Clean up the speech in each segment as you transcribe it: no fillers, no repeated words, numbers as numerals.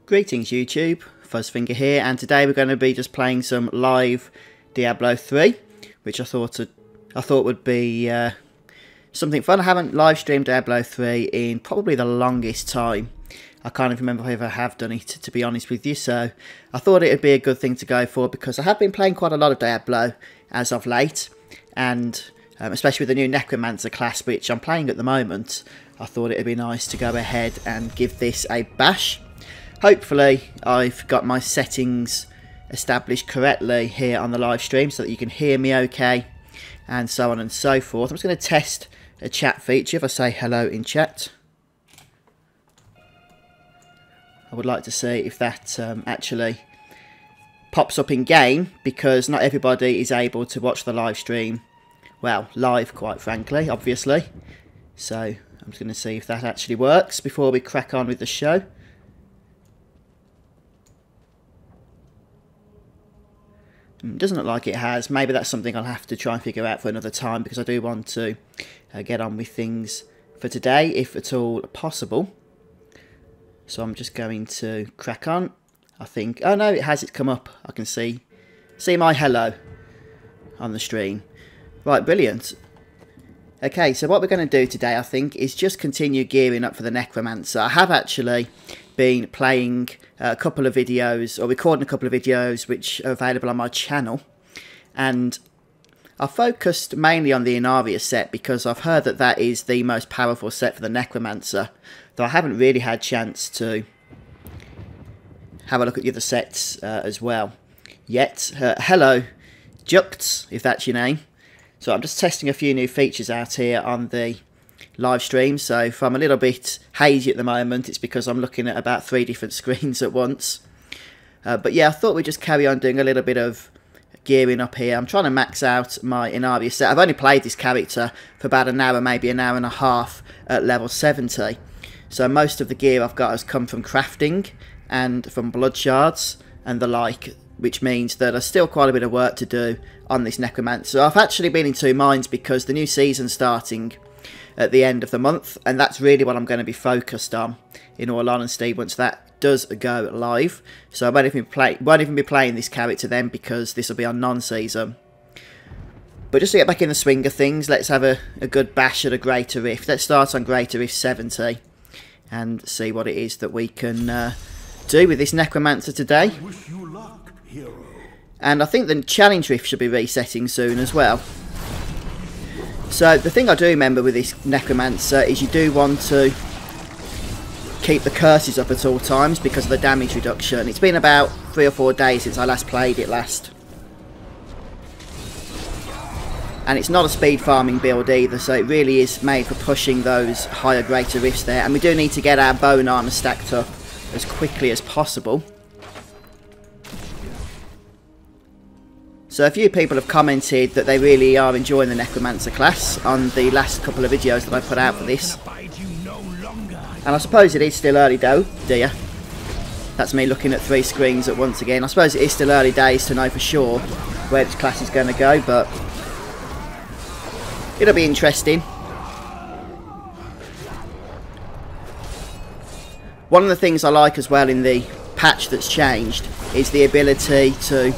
Greetings YouTube, Fuzzfinger here, and today we're going to be just playing some live Diablo 3, which I thought would be something fun. I haven't live streamed Diablo 3 in probably the longest time. I can't even remember if I ever have done it, to be honest with you, so I thought it would be a good thing to go for because I have been playing quite a lot of Diablo as of late, and especially with the new Necromancer class which I'm playing at the moment, I thought it would be nice to go ahead and give this a bash. Hopefully I've got my settings established correctly here on the live stream so that you can hear me okay, and so on and so forth. I'm just going to test a chat feature. If I say hello in chat, I would like to see if that actually pops up in game, because not everybody is able to watch the live stream, well, live quite frankly, obviously. So I'm just going to see if that actually works before we crack on with the show. Doesn't look like it has. Maybe that's something I'll have to try and figure out for another time, because I do want to get on with things for today, if at all possible. So I'm just going to crack on. I think, oh no, it has, it's come up. I can see my hello on the stream. Right, brilliant. Okay, so what we're going to do today, I think, is just continue gearing up for the Necromancer. I have actually been playing a couple of videos, or recording a couple of videos which are available on my channel, and I focused mainly on the Inarius set because I've heard that that is the most powerful set for the Necromancer, though I haven't really had a chance to have a look at the other sets as well yet. Hello Jucts, if that's your name. So I'm just testing a few new features out here on the live stream, so if I'm a little bit hazy at the moment, it's because I'm looking at about 3 different screens at once. But yeah, I thought we'd just carry on doing a little bit of gearing up here. I'm trying to max out my Inarius set. I've only played this character for about an hour, maybe an hour and a half at level 70. So most of the gear I've got has come from crafting and from blood shards and the like, which means that there's still quite a bit of work to do on this Necromancer. I've actually been in two minds because the new season's starting at the end of the month, and that's really what I'm going to be focused on, in all honesty, once that does go live. So I won't even be playing this character then, because this will be on non-season. But just to get back in the swing of things, let's have a good bash at a Greater Rift. Let's start on Greater Rift 70 and see what it is that we can do with this Necromancer today. Wish you luck, hero. And I think the Challenge Rift should be resetting soon as well. So the thing I do remember with this Necromancer is you do want to keep the curses up at all times because of the damage reduction. It's been about 3 or 4 days since I last played it last. And it's not a speed farming build either, so it really is made for pushing those higher Greater Rifts there. And we do need to get our bone armour stacked up as quickly as possible. So a few people have commented that they really are enjoying the Necromancer class on the last couple of videos that I put out for this. And I suppose it is still early though, dear. That's me looking at 3 screens at once again. I suppose it is still early days to know for sure where this class is going to go, but it'll be interesting. One of the things I like as well in the patch that's changed is the ability to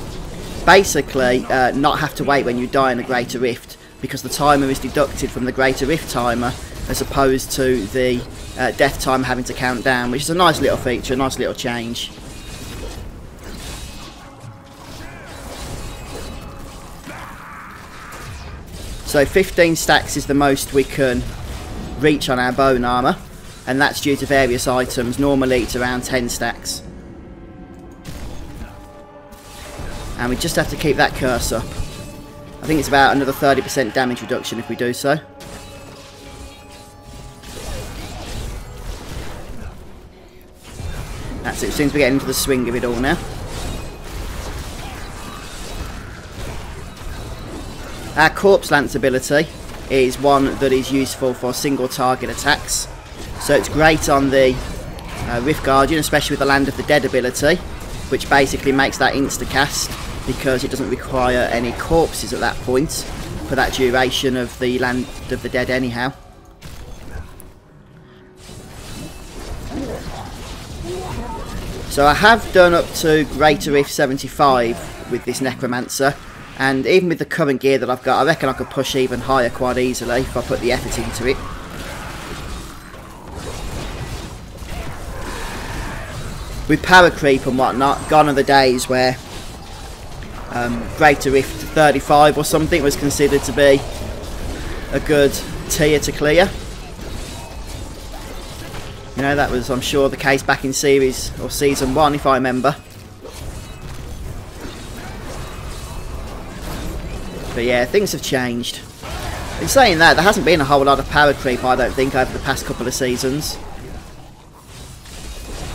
basically not have to wait when you die in a Greater Rift, because the timer is deducted from the Greater Rift timer as opposed to the death time having to count down, which is a nice little feature, a nice little change. So 15 stacks is the most we can reach on our bone armour, and that's due to various items. Normally it's around 10 stacks. And we just have to keep that curse up. I think it's about another 30% damage reduction if we do so. That's it, seems we're getting into the swing of it all now. Our Corpse Lance ability is one that is useful for single target attacks. So it's great on the Rift Guardian, especially with the Land of the Dead ability, which basically makes that insta-cast, because it doesn't require any corpses at that point for that duration of the Land of the Dead anyhow. So I have done up to Greater Rift 75 with this Necromancer, and even with the current gear that I've got, I reckon I could push even higher quite easily if I put the effort into it. With power creep and whatnot, gone are the days where Greater Rift 35 or something was considered to be a good tier to clear. You know, that was, I'm sure, the case back in series or season 1, if I remember. But yeah, things have changed. In saying that, there hasn't been a whole lot of power creep, I don't think, over the past couple of seasons.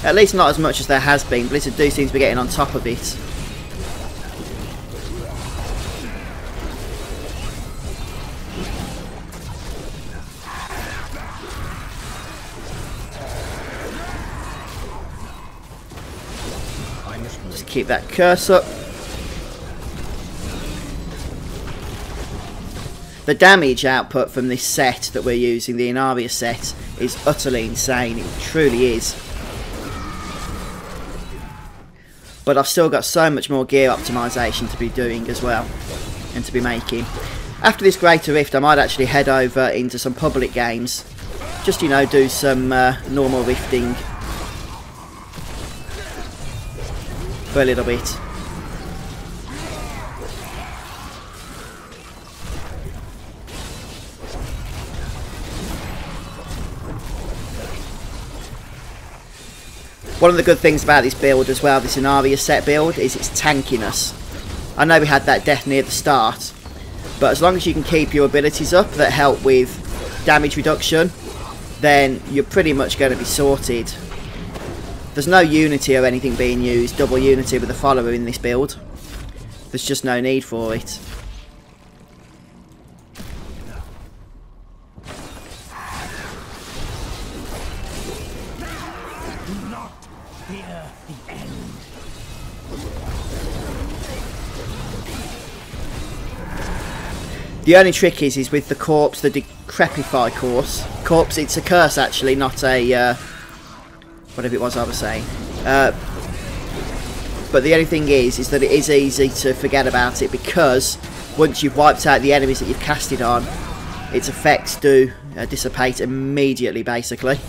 At least not as much as there has been. Blizzard do seem to be getting on top of it. Just keep that curse up. The damage output from this set that we're using, the Inaria set, is utterly insane. It truly is. But I've still got so much more gear optimization to be doing as well, and to be making. After this Greater Rift, I might actually head over into some public games. Just, you know, do some normal rifting for a little bit. One of the good things about this build as well, this Inaria set build, is its tankiness. I know we had that death near the start, but as long as you can keep your abilities up that help with damage reduction, then you're pretty much going to be sorted. There's no unity or anything being used, double unity with a follower in this build. There's just no need for it. The only trick is with the corpse, the Decrepify corpse. It's a curse actually, not a whatever it was I was saying. But the only thing is that it is easy to forget about it, because once you've wiped out the enemies that you've casted on, its effects do dissipate immediately, basically.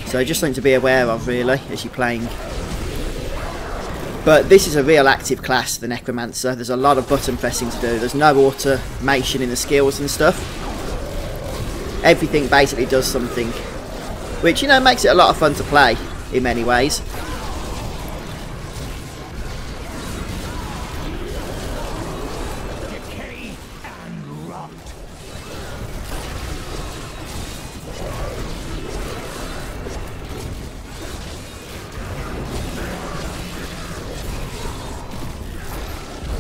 So just something to be aware of, really, as you're playing. But this is a real active class, the Necromancer. There's a lot of button pressing to do. There's no automation in the skills and stuff. Everything basically does something, which, you know, makes it a lot of fun to play in many ways.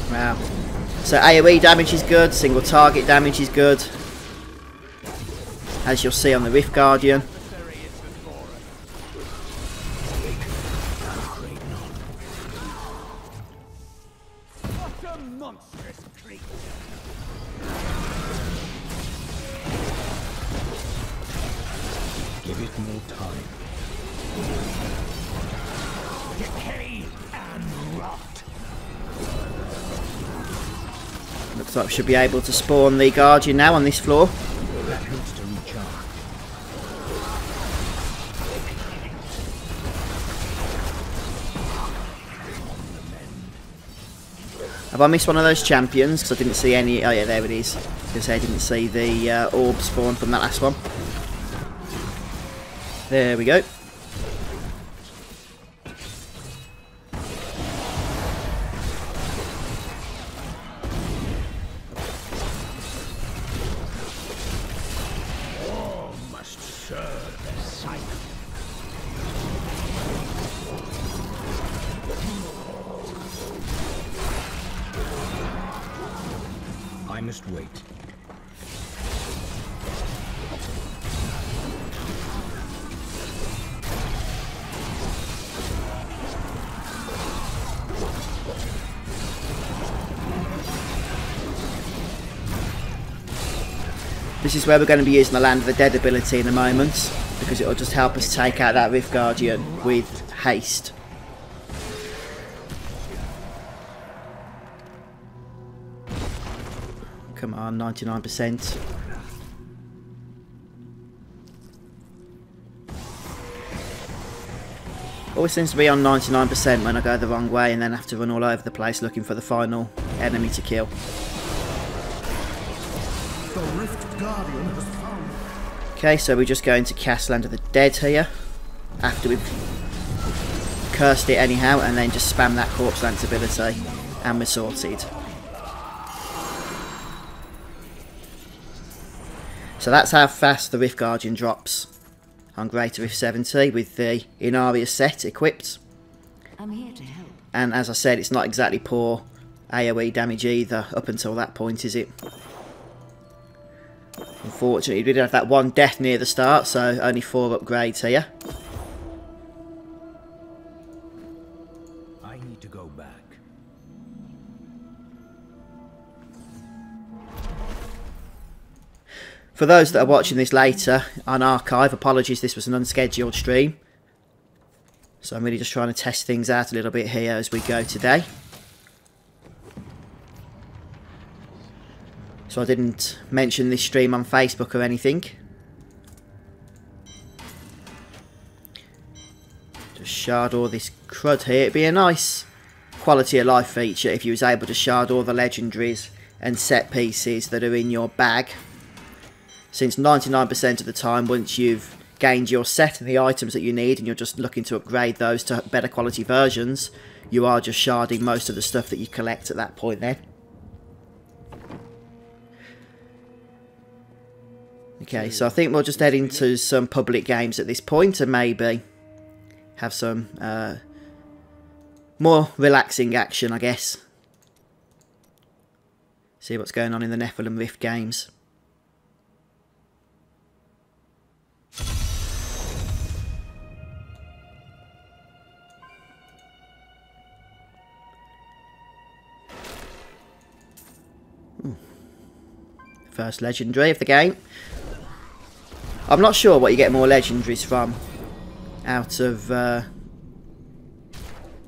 Wow. So AoE damage is good, single target damage is good, as you'll see on the Rift Guardian. Give it more time. Decay and rot. Looks like we should be able to spawn the Guardian now on this floor. That helps to recharge. Have I missed one of those champions? Because I didn't see any. Oh yeah, there it is. Because I didn't see the orb spawn from that last one. There we go. I must wait. This is where we're going to be using the Land of the Dead ability in a moment, because it'll just help us take out that Rift Guardian with haste. Come on, 99%. Always seems to be on 99% when I go the wrong way and then have to run all over the place looking for the final enemy to kill. The Rift Guardian has found. Okay, so we're just going to cast Land of the Dead here, after we've cursed it anyhow, and then just spam that Corpse Lance ability, and we're sorted. So that's how fast the Rift Guardian drops on Greater Rift 70 with the Inaria set equipped. I'm here to help. And as I said, it's not exactly poor AoE damage either up until that point, is it? Unfortunately, we did have that one death near the start, so only 4 upgrades here. I need to go back. For those that are watching this later on archive, apologies, this was an unscheduled stream. So I'm really just trying to test things out a little bit here as we go today. So I didn't mention this stream on Facebook or anything. Just shard all this crud here. It'd be a nice quality of life feature if you was able to shard all the legendaries and set pieces that are in your bag. Since 99% of the time, once you've gained your set and the items that you need and you're just looking to upgrade those to better quality versions, you are just sharding most of the stuff that you collect at that point then. Okay, so I think we'll just head into some public games at this point and maybe have some more relaxing action, I guess. See what's going on in the Nephilim Rift games. First legendary of the game. I'm not sure what you get more legendaries from out of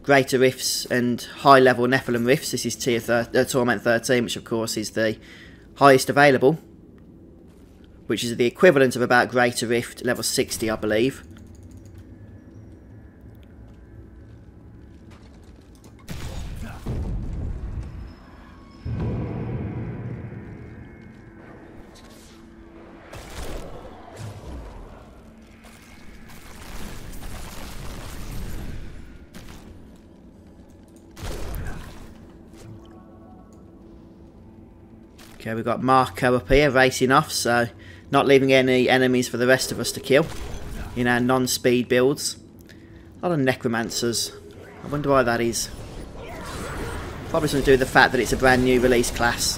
Greater Rifts and high level Nephilim Rifts. This is tier Torment 13, which of course is the highest available, which is the equivalent of about Greater Rift level 60, I believe. Okay, we've got Marco up here racing off, so not leaving any enemies for the rest of us to kill in our non-speed builds. A lot of Necromancers. I wonder why that is. Probably something to do with the fact that it's a brand new release class.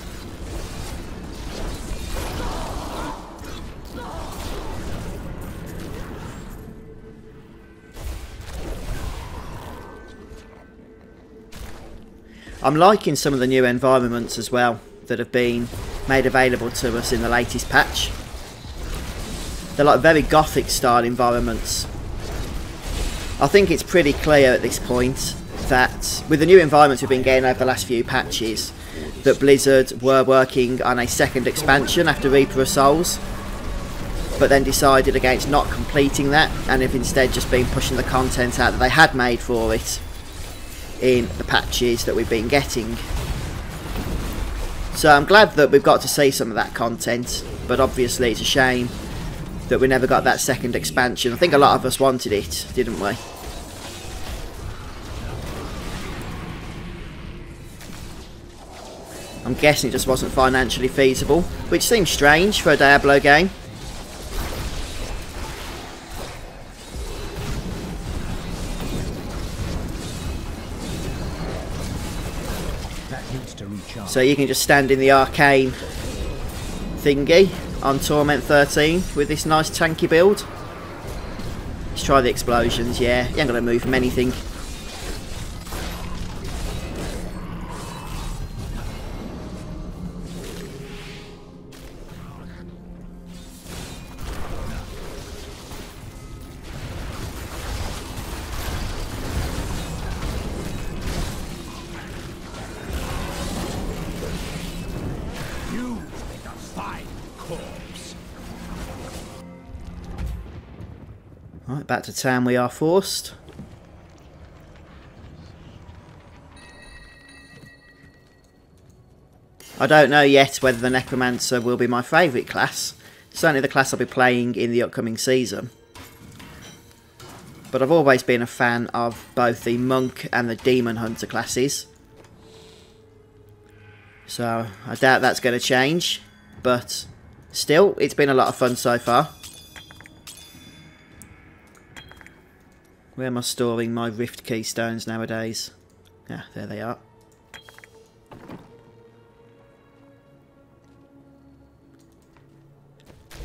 I'm liking some of the new environments as well that have been made available to us in the latest patch. They're like very gothic style environments. I think it's pretty clear at this point that with the new environments we've been getting over the last few patches, that Blizzard were working on a second expansion after Reaper of Souls, but then decided against not completing that and have instead just been pushing the content out that they had made for it in the patches that we've been getting. So I'm glad that we've got to see some of that content, but obviously it's a shame that we never got that second expansion. I think a lot of us wanted it, didn't we? I'm guessing it just wasn't financially feasible, which seems strange for a Diablo game. So you can just stand in the arcane thingy on Torment 13 with this nice tanky build. Let's try the explosions, yeah. You ain't gonna move from anything. Right, back to town we are forced. I don't know yet whether the Necromancer will be my favourite class. Certainly the class I'll be playing in the upcoming season. But I've always been a fan of both the Monk and the Demon Hunter classes. So I doubt that's going to change. But still, it's been a lot of fun so far. Where am I storing my Rift Keystones nowadays? Ah, there they are.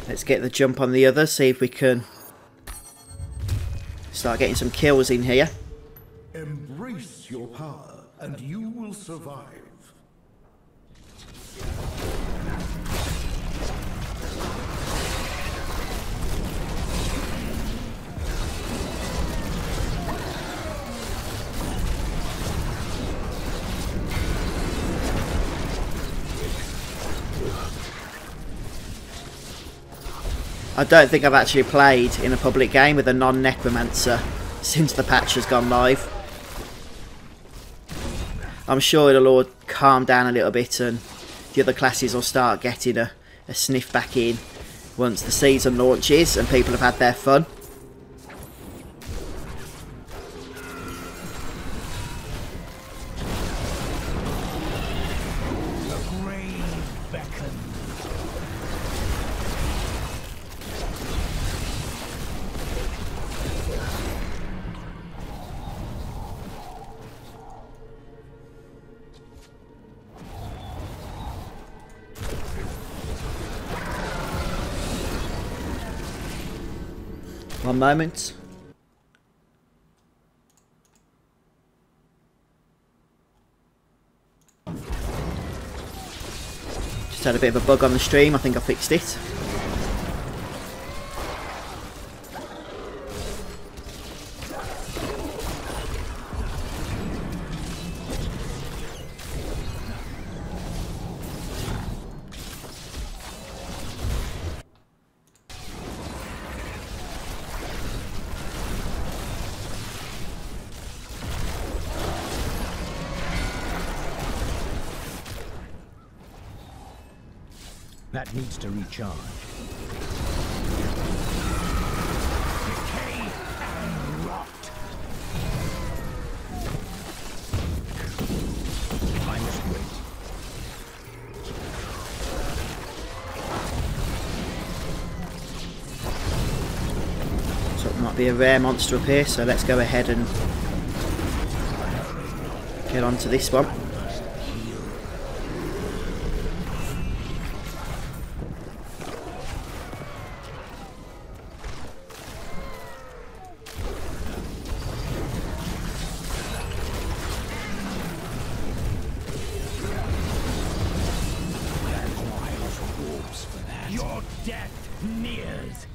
Let's get the jump on the others, see if we can start getting some kills in here. Embrace your power, and you will survive. I don't think I've actually played in a public game with a non-Necromancer since the patch has gone live. I'm sure it'll all calm down a little bit and the other classes will start getting a sniff back in once the season launches and people have had their fun. One moment. Just had a bit of a bug on the stream, I think I fixed it. That needs to recharge. Decay and rot. I must wait. So it might be a rare monster up here, so let's go ahead and get onto this one. Your death nears.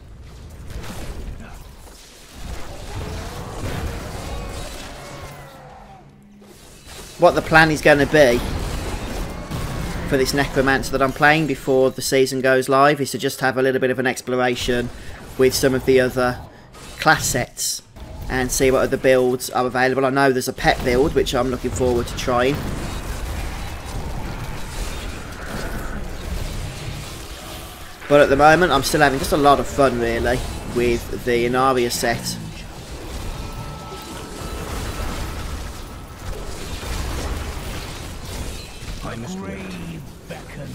What the plan is going to be for this Necromancer that I'm playing before the season goes live is to just have a little bit of an exploration with some of the other class sets and see what other builds are available. I know there's a pet build which I'm looking forward to trying. But at the moment I'm still having just a lot of fun really with the Inaria set. I must wait. Grave beckons.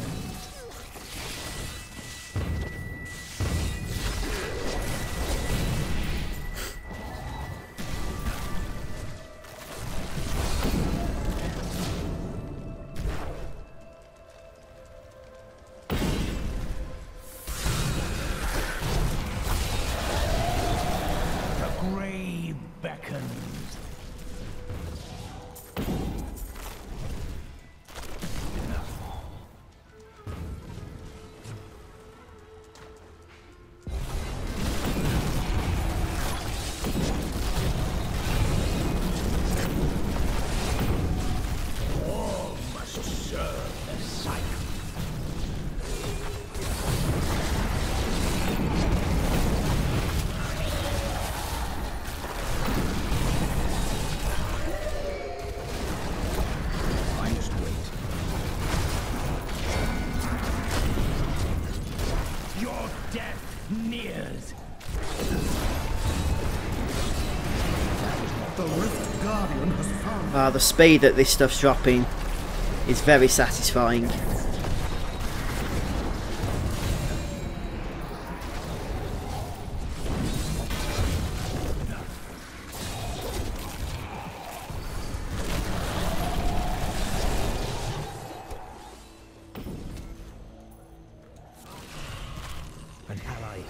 The grave beckons. nears. The Rift Guardian has found The speed that this stuff's dropping is very satisfying.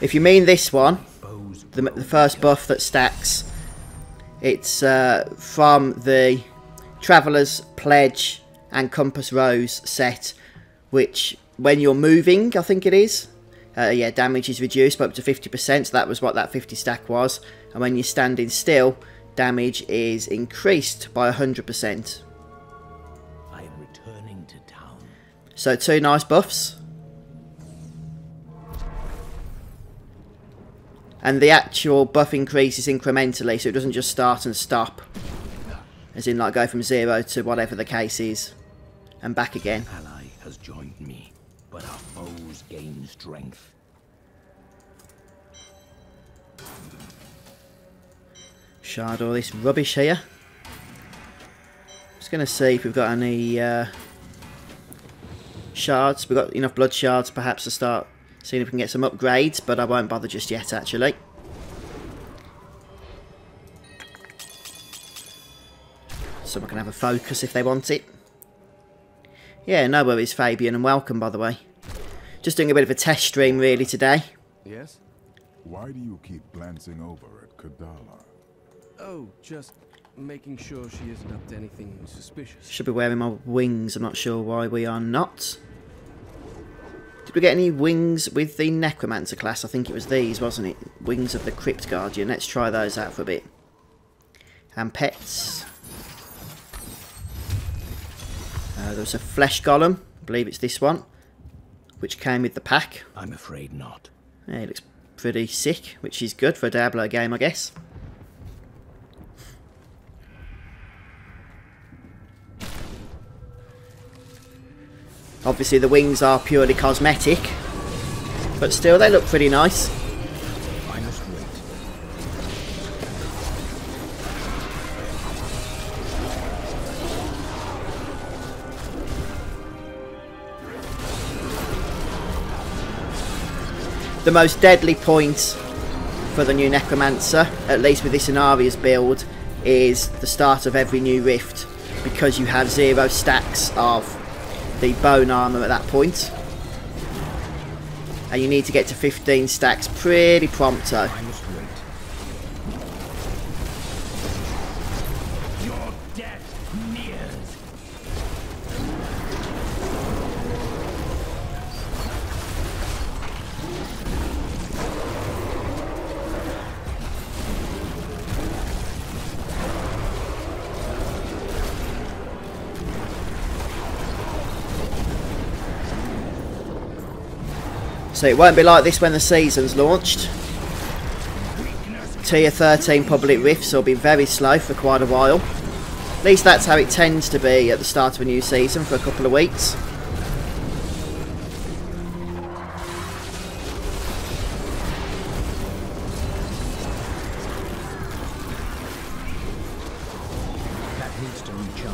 If you mean this one, the first buff that stacks, it's from the Traveller's Pledge and Compass Rose set, which when you're moving, I think it is, yeah, damage is reduced by up to 50%, so that was what that 50 stack was, and when you're standing still, damage is increased by 100%. I am returning to town. So 2 nice buffs. And the actual buff increases incrementally, so it doesn't just start and stop. As in, like, go from 0 to whatever the case is. And back again. An ally has joined me, but our foes gain strength. Shard all this rubbish here. Just going to see if we've got any shards. We've got enough blood shards perhaps to start seeing if we can get some upgrades, but I won't bother just yet, actually. Someone can have a focus if they want it. Yeah, no worries, Fabian, and welcome, by the way. Just doing a bit of a test stream, really, today. Yes? Why do you keep glancing over at Kadala? Oh, just making sure she isn't up to anything suspicious. Should be wearing my wings, I'm not sure why we are not. Did we get any wings with the Necromancer class? I think it was these, wasn't it? Wings of the Crypt Guardian. Let's try those out for a bit. And pets. There's a flesh golem. I believe it's this one, which came with the pack. I'm afraid not. Yeah, it looks pretty sick, which is good for a Diablo game, I guess. Obviously the wings are purely cosmetic, but still they look pretty nice. I must wait. The most deadly point for the new Necromancer, at least with this Inaria's build, is the start of every new rift, because you have 0 stacks of the bone armour at that point, and you need to get to 15 stacks pretty prompto. I must wait. Your death nears. So it won't be like this when the season's launched. Tier 13 public rifts will be very slow for quite a while. At least that's how it tends to be at the start of a new season for a couple of weeks. That needs to recharge.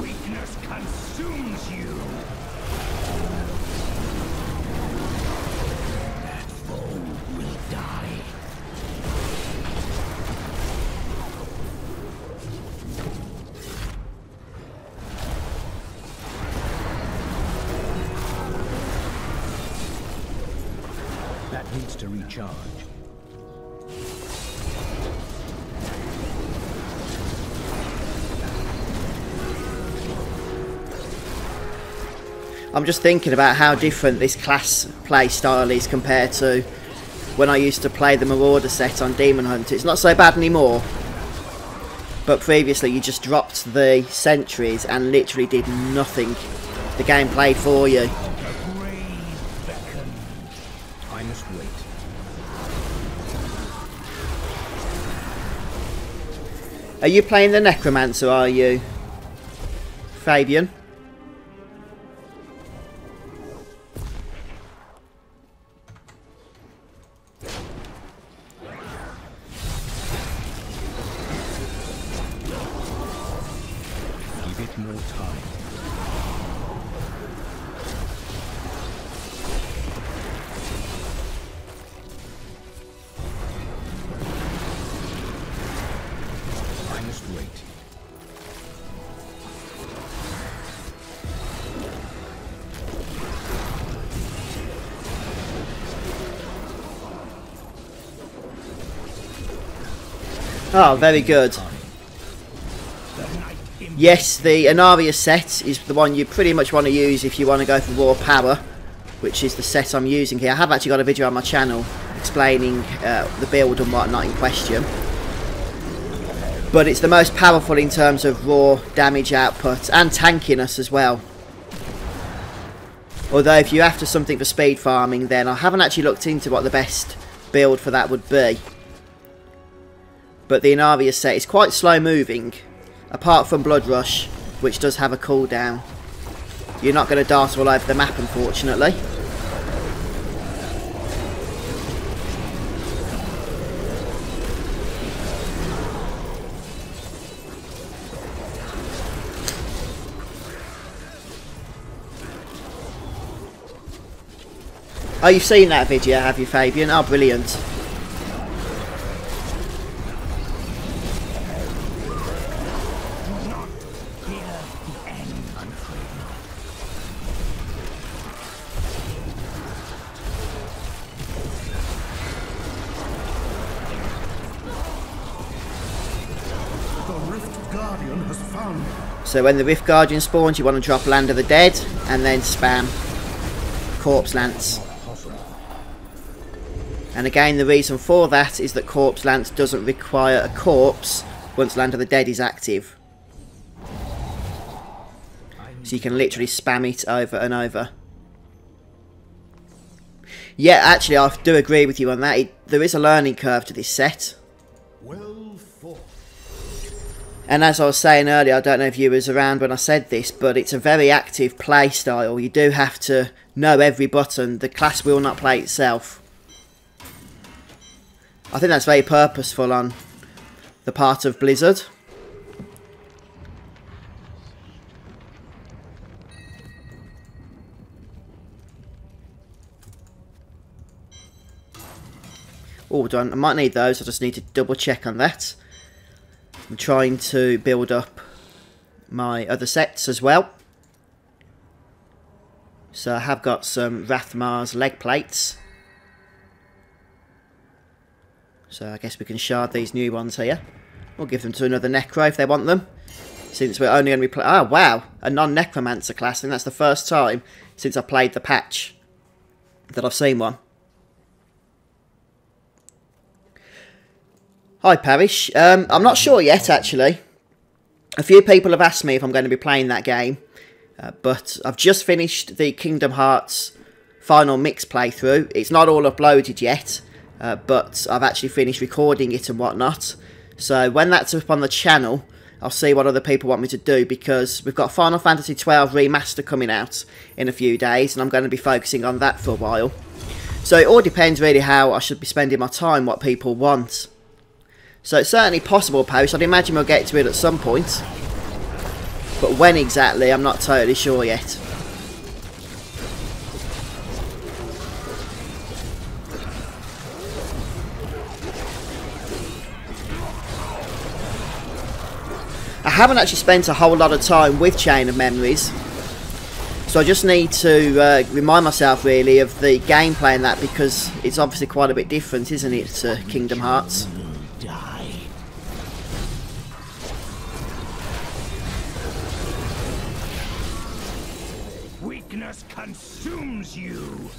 Weakness consumes you. That foe will die. That needs to recharge. I'm just thinking about how different this class play style is compared to when I used to play the Marauder set on Demon Hunter. It's not so bad anymore, but previously you just dropped the sentries and literally did nothing. The game played for you. I must wait. Are you playing the Necromancer, are you? Fabian. Give it more time. I must wait. Oh, very good. Yes, the Anaria set is the one you pretty much want to use if you want to go for raw power, which is the set I'm using here. I have actually got a video on my channel explaining the build and whatnot in question. But it's the most powerful in terms of raw damage output and tankiness as well. Although if you're after something for speed farming, then I haven't actually looked into what the best build for that would be. But the Anaria set is quite slow moving. Apart from Blood Rush, which does have a cooldown. You're not going to dart all over the map, unfortunately. Oh, you've seen that video, have you, Fabian? Oh, brilliant. So when the Rift Guardian spawns, you want to drop Land of the Dead and then spam Corpse Lance. And again, the reason for that is that Corpse Lance doesn't require a corpse once Land of the Dead is active. So you can literally spam it over and over. Yeah, actually, I do agree with you on that. There is a learning curve to this set. And as I was saying earlier, I don't know if you was around when I said this, but it's a very active play style. You do have to know every button. The class will not play itself. I think that's very purposeful on the part of Blizzard. Oh, I might need those. I just need to double check on that. I'm trying to build up my other sets as well. So I have got some Rathmar's leg plates. So I guess we can shard these new ones here. We'll give them to another Necro if they want them. Since we're only going to be playing... Oh, wow! A non-Necromancer class. I think that's the first time since I played the patch that I've seen one. Hi Parish, I'm not sure yet actually. A few people have asked me if I'm going to be playing that game, but I've just finished the Kingdom Hearts final mix playthrough. It's not all uploaded yet, but I've actually finished recording it and whatnot. So when that's up on the channel, I'll see what other people want me to do, because we've got Final Fantasy XII Remaster coming out in a few days, and I'm going to be focusing on that for a while. So it all depends really how I should be spending my time, what people want. So it's certainly possible, Parish. I'd imagine we'll get to it at some point. But when exactly, I'm not totally sure yet. I haven't actually spent a whole lot of time with Chain of Memories. So I just need to remind myself really of the gameplay in that, because it's obviously quite a bit different, isn't it, to Kingdom Hearts? Consumes you.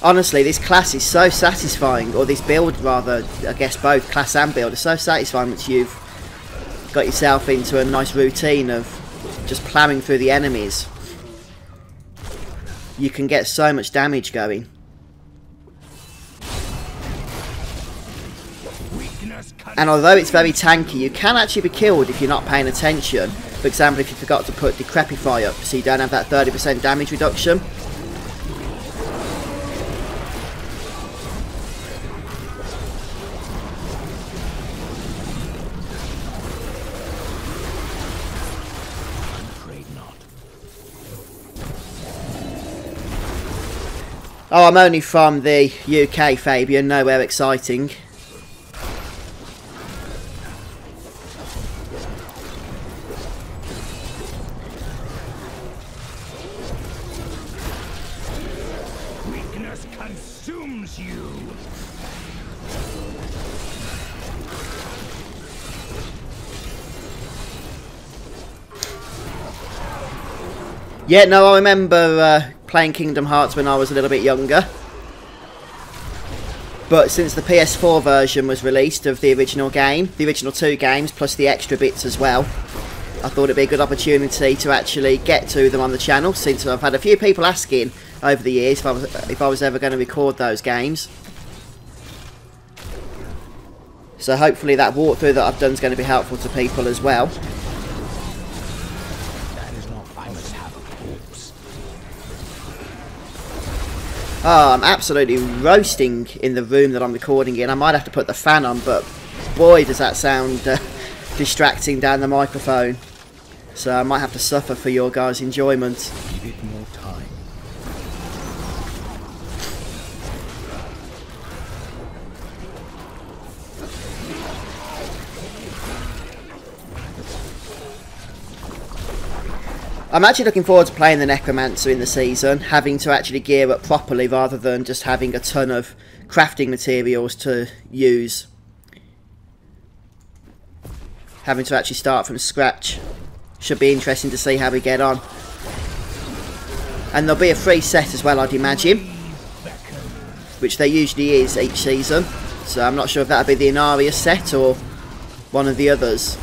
Honestly, this class is so satisfying, or this build rather, I guess both class and build is so satisfying once you've got yourself into a nice routine of just ploughing through the enemies. You can get so much damage going. Weakness And although it's very tanky, you can actually be killed if you're not paying attention. For example, if you forgot to put Decrepify up, so you don't have that 30% damage reduction. Oh, I'm only from the UK, Fabian, nowhere exciting. Weakness consumes you. Yeah, no, I remember playing Kingdom Hearts when I was a little bit younger. But since the PS4 version was released of the original game, the original 2 games, plus the extra bits as well, I thought it'd be a good opportunity to actually get to them on the channel, since I've had a few people asking over the years if I was ever going to record those games. So hopefully that walkthrough that I've done is going to be helpful to people as well. Oh, I'm absolutely roasting in the room that I'm recording in. I might have to put the fan on, but boy does that sound distracting down the microphone. So I might have to suffer for your guys' enjoyment. Give it more time. I'm actually looking forward to playing the Necromancer in the season, having to actually gear up properly rather than just having a ton of crafting materials to use. Having to actually start from scratch. Should be interesting to see how we get on. And there'll be a free set as well, I'd imagine, which there usually is each season. So I'm not sure if that'll be the Inaria set or one of the others.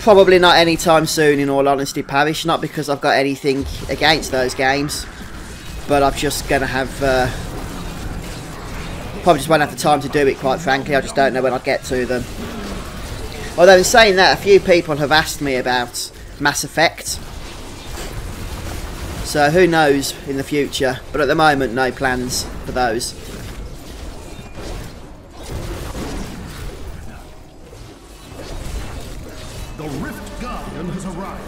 Probably not anytime soon, in all honesty, Parish. Not because I've got anything against those games, but I'm just going to have... probably just won't have the time to do it, quite frankly. I just don't know when I'll get to them. Although in saying that, a few people have asked me about Mass Effect. So who knows in the future. But at the moment, no plans for those. The Rift Guardian has arrived.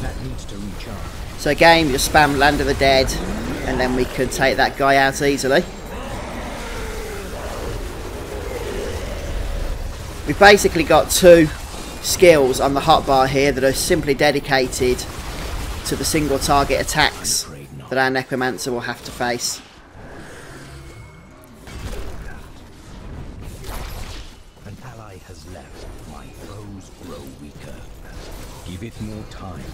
That needs to recharge. So game, just spam Land of the Dead, and then we can take that guy out easily. We've basically got 2 skills on the hotbar here that are simply dedicated to the single target attacks that our Necromancer will have to face. An ally has left. My foes grow weaker. Give it more time.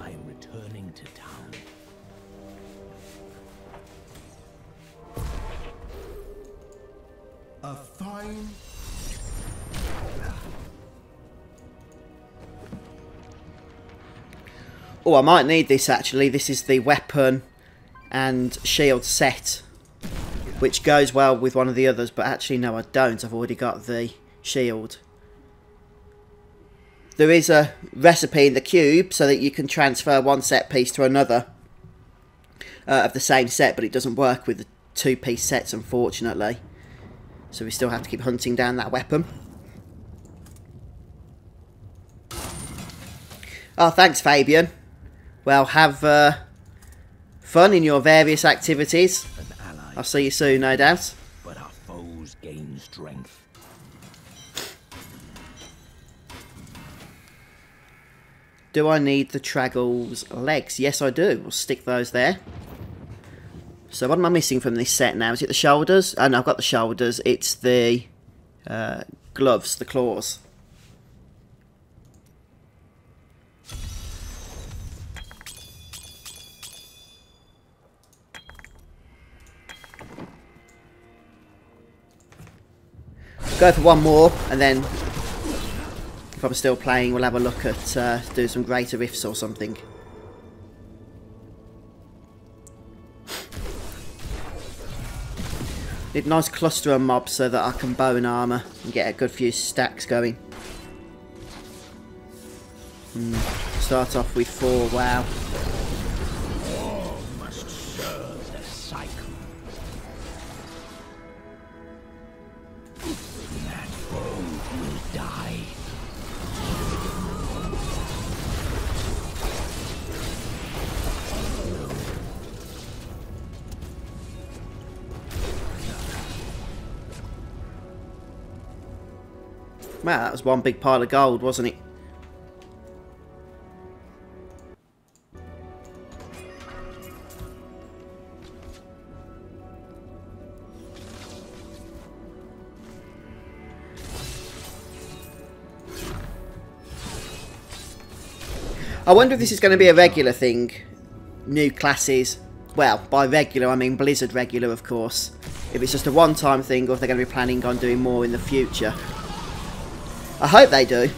I am returning to town. A fine... Oh, I might need this actually. This is the weapon and shield set, which goes well with one of the others, but actually no, I don't. I've already got the shield. There is a recipe in the cube so that you can transfer one set piece to another of the same set, but it doesn't work with the 2-piece sets, unfortunately. So we still have to keep hunting down that weapon. Oh, thanks, Fabian. Well, have fun in your various activities. An ally, I'll see you soon, no doubt. but our foes gain strength. Do I need the Traggle's legs? Yes, I do. We'll stick those there. So what am I missing from this set now? Is it the shoulders? Oh, no, I've got the shoulders. It's the gloves, the claws. Go for one more, and then if I'm still playing, we'll have a look at do some greater rifts or something. Need a nice cluster of mobs so that I can bow and armour and get a good few stacks going. Start off with 4, wow. All must serve the cycle. That foe will die. Wow, that was one big pile of gold, wasn't it? I wonder if this is going to be a regular thing. New classes. Well, by regular I mean Blizzard regular, of course. If it's just a one-time thing or if they're going to be planning on doing more in the future. I hope they do.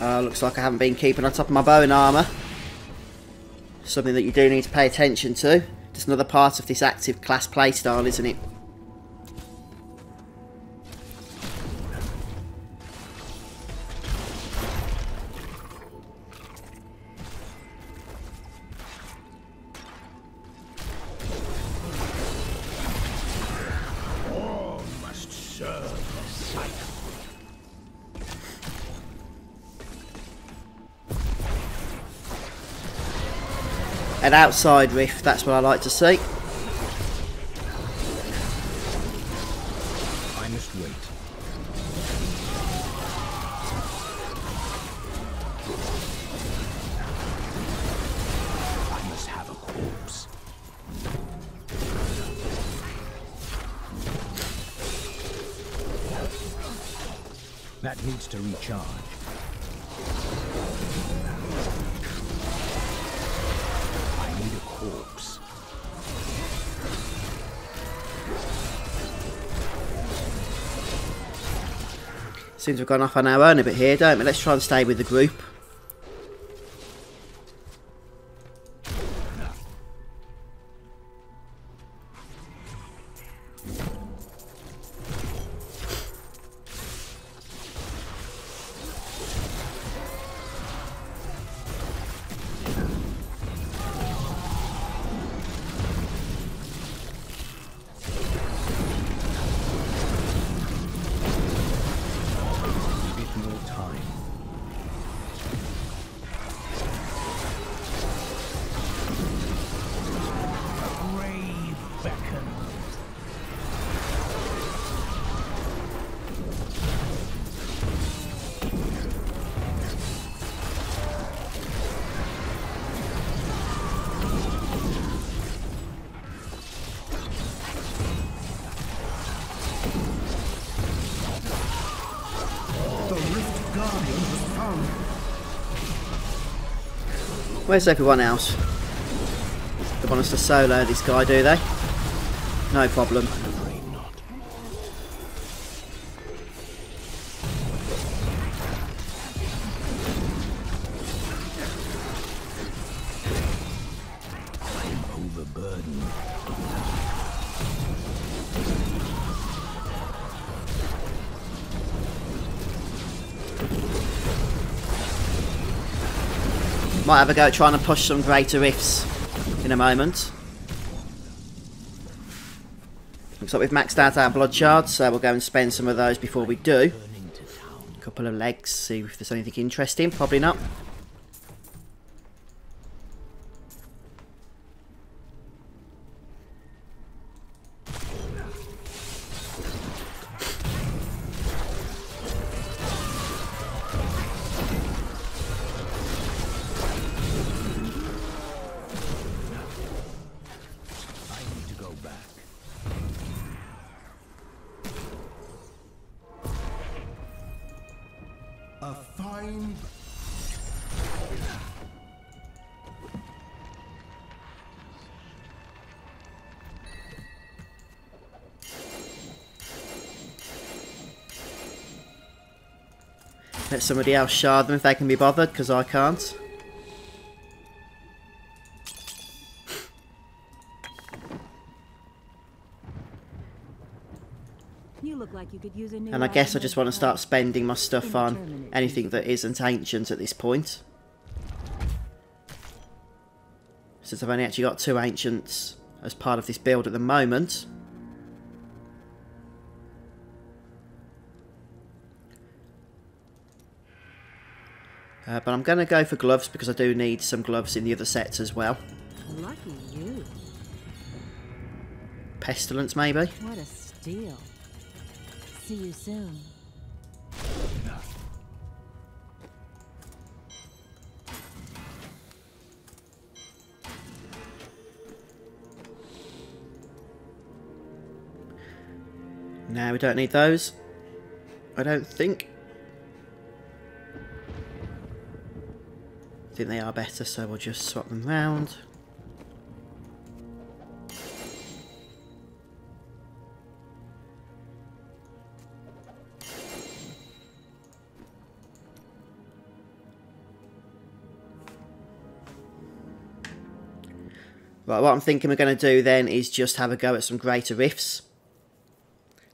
Looks like I haven't been keeping on top of my bow and armour. Something that you do need to pay attention to. Just another part of this active class playstyle, isn't it? An outside rift, that's what I like to see. I must wait. I must have a corpse. That needs to recharge. Corpse. Seems we've gone off on our own a bit here, don't we? Let's try and stay with the group. Where's everyone else? They want us to solo this guy, do they? No problem. I'm overburdened. Might have a go at trying to push some greater rifts in a moment. Looks like we've maxed out our blood shards, so we'll go and spend some of those before we do. couple of legs, see if there's anything interesting. Probably not. A fine... Let somebody else shard them if they can be bothered, because I can't. You look like you could use a new And I guess I item just of want to start power. spending my stuff on anything that isn't ancient at this point. Since I've only actually got 2 ancients as part of this build at the moment. But I'm going to go for gloves because I do need some gloves in the other sets as well. Lucky you. Pestilence maybe? What a steal. See you soon. No, we don't need those. I don't think. I think they are better, so we'll just swap them round. Right, what I'm thinking we're going to do then is just have a go at some greater rifts.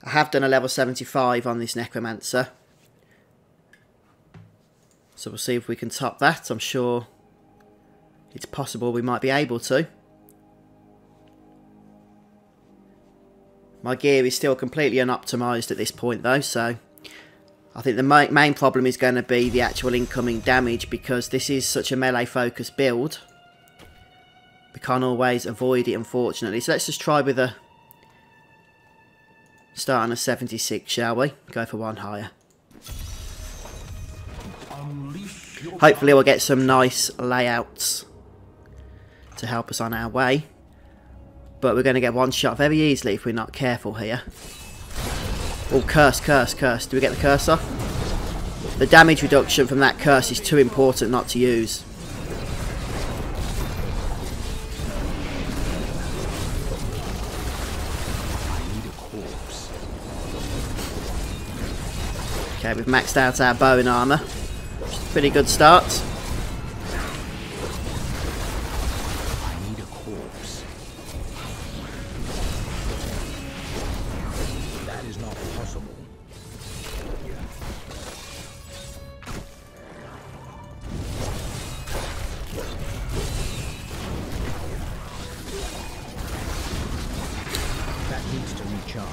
I have done a level 75 on this Necromancer. So we'll see if we can top that. I'm sure it's possible we might be able to. My gear is still completely unoptimised at this point though, so I think the main problem is going to be the actual incoming damage, because this is such a melee focused build. We can't always avoid it, unfortunately. So let's just try with a... Start on a 76, shall we? Go for one higher. Hopefully we'll get some nice layouts to help us on our way. But we're going to get one shot very easily if we're not careful here. Oh, curse, curse, curse. Do we get the curse off? The damage reduction from that curse is too important not to use. Okay, we've maxed out our bow and armour. Pretty good start. I need a corpse. That is not possible. That needs to recharge.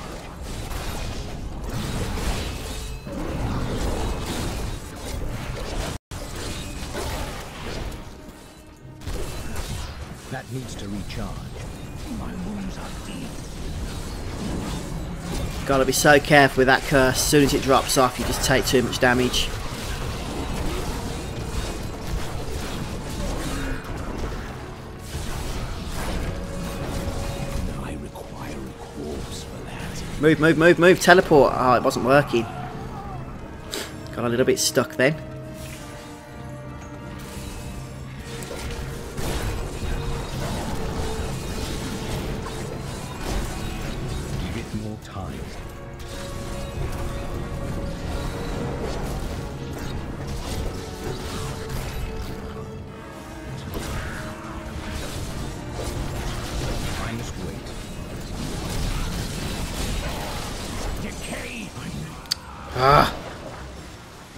That needs to recharge. My wounds are deep. Gotta be so careful with that curse. As soon as it drops off, you just take too much damage. I require a corpse for that. Move, move, move, move. Teleport. Oh, it wasn't working. Got a little bit stuck then. Give it more time. I must wait. Decay! Ah.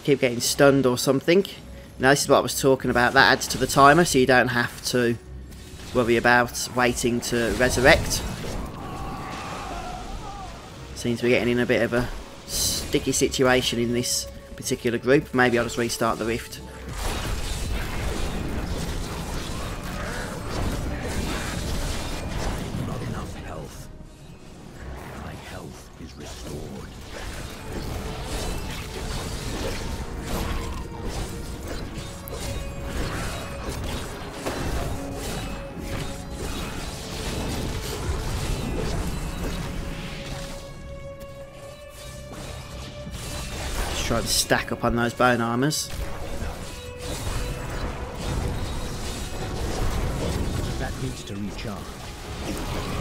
Keep getting stunned or something. Now this is what I was talking about. That adds to the timer, so you don't have to worry about waiting to resurrect. Seems we're getting in a bit of a sticky situation in this particular group. Maybe I'll just restart the rift. Not enough health. My health is restored. Just try to stack up on those bone armors. That needs to recharge.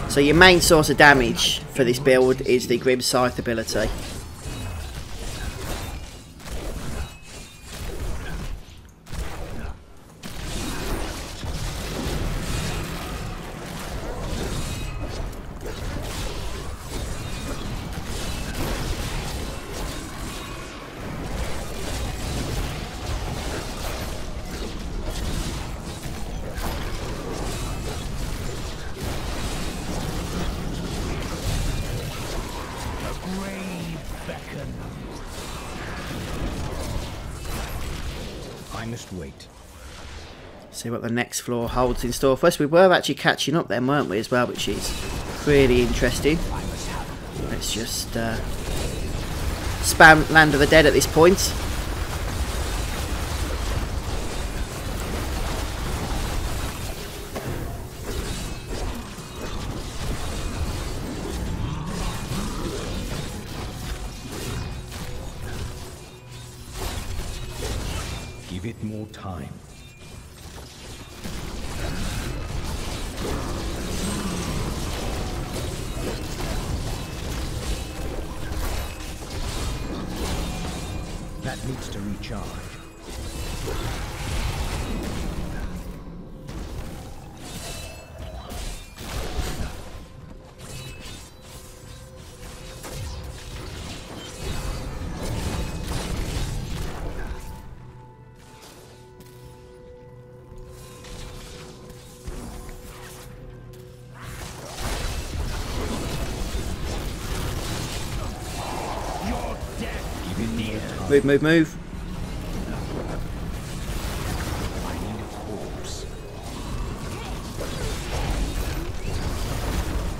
So your main source of damage for this build is the Grim Scythe ability. I must wait. See what the next floor holds in store for us. We were actually catching up then, weren't we, as well, which is pretty interesting. Let's just spam Land of the Dead at this point. Give it more time. That needs to recharge. Move, move, move. I need a corpse.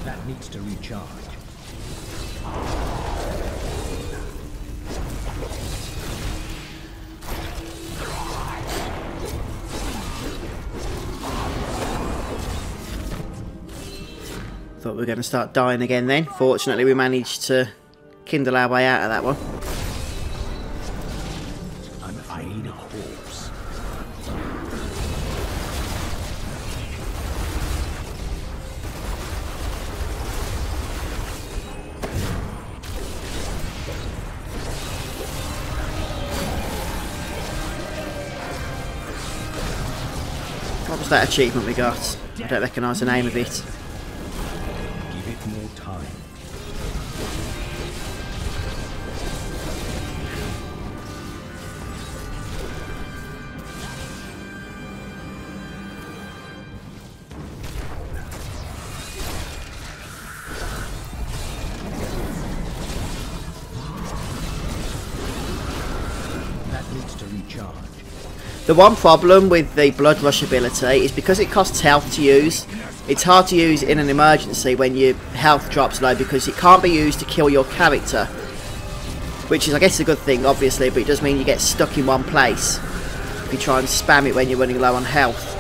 That needs to recharge. Thought we were going to start dying again then. Fortunately, we managed to kindle our way out of that one. I need a corpse. What was that achievement we got? I don't recognise the name of it. Give it more time. That needs to recharge. The one problem with the Blood Rush ability is because it costs health to use, it's hard to use in an emergency when your health drops low because it can't be used to kill your character. Which is, I guess, a good thing, obviously, but it does mean you get stuck in one place if you try and spam it when you're running low on health.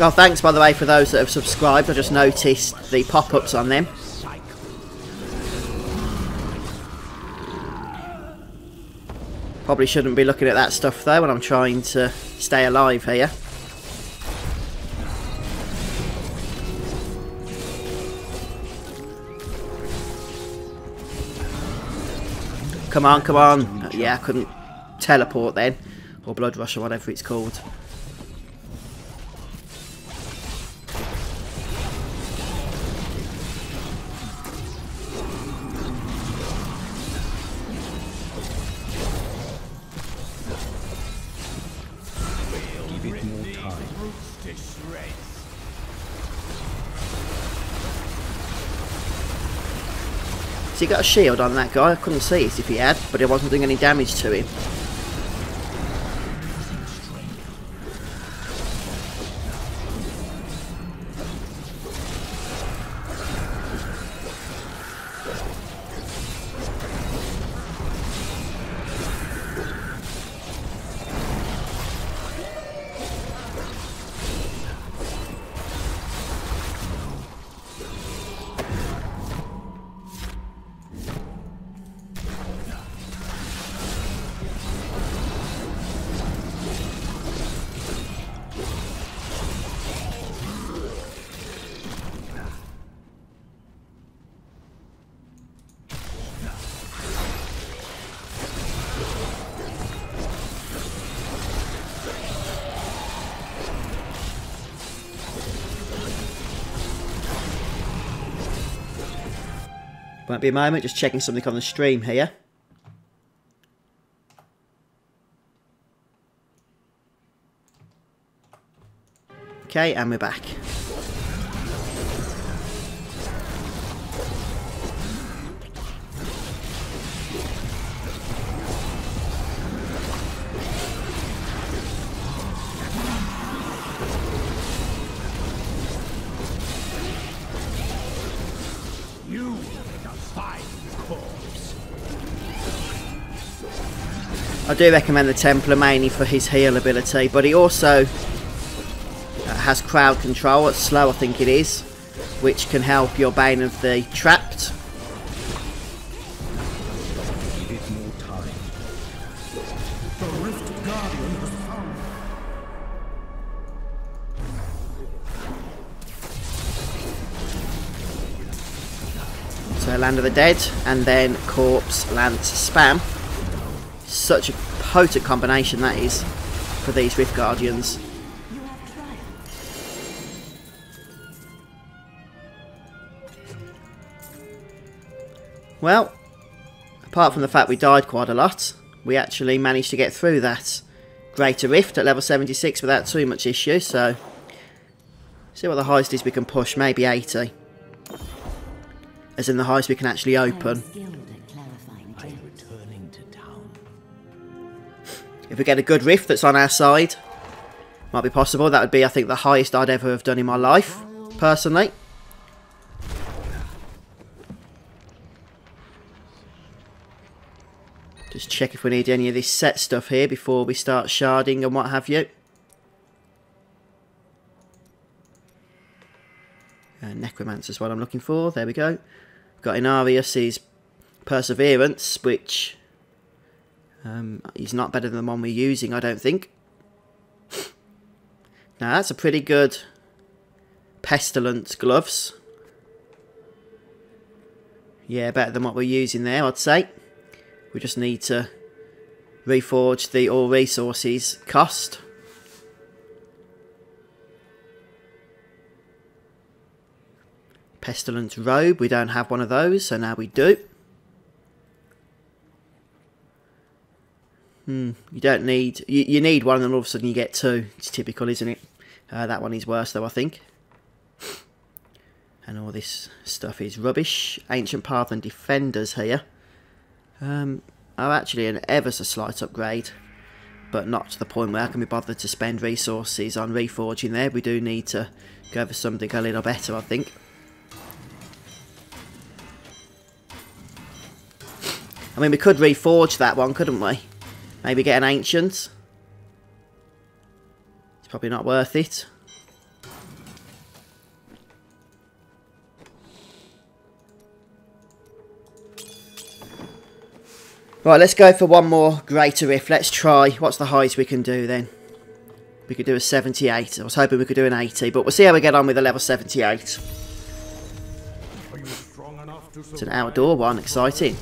Oh, thanks by the way for those that have subscribed. I just noticed the pop-ups on them. Probably shouldn't be looking at that stuff though when I'm trying to stay alive here. Come on, come on. Yeah, I couldn't teleport then. Or blood rush or whatever it's called. Give it more time. So he got a shield on that guy. I couldn't see it if he had, but it wasn't doing any damage to him. Won't be a moment, just checking something on the stream here. Okay, and we're back. I do recommend the Templar mainly for his heal ability, but he also has crowd control at slow, I think it is, which can help your Bane of the Trapped. Give it more time. The Rift Guardian has found. So Land of the Dead, and then Corpse Lance Spam. Such a potent combination that is for these Rift Guardians. You have triumphed. Well, apart from the fact we died quite a lot, we actually managed to get through that Greater Rift at level 76 without too much issue, so see what the highest is we can push, maybe 80. As in the highest we can actually open. I'm returning to town. If we get a good Rift that's on our side, might be possible. That would be, I think, the highest I'd ever have done in my life, personally. Just check if we need any of this set stuff here before we start sharding and what have you. Necromancer is what I'm looking for. There we go. Got Inarius's Perseverance, which is not better than the one we're using, I don't think. Now that's a pretty good Pestilence gloves. Yeah, better than what we're using there, I'd say. We just need to reforge the all resources cost. Pestilence robe, we don't have one of those, so now we do. You don't need... You need one and then all of a sudden you get two. It's typical, isn't it? That one is worse though, I think. And all this stuff is rubbish. Ancient Path and Defenders here. Are actually an ever so slight upgrade. But not to the point where I can be bothered to spend resources on reforging there. We do need to go for something a little better, I think. I mean, we could reforge that one, couldn't we? Maybe get an Ancient. It's probably not worth it. Right, let's go for one more greater rift. Let's try. What's the highest we can do then? We could do a 78. I was hoping we could do an 80, but we'll see how we get on with a level 78. Are you strong enough to It's an outdoor one, exciting.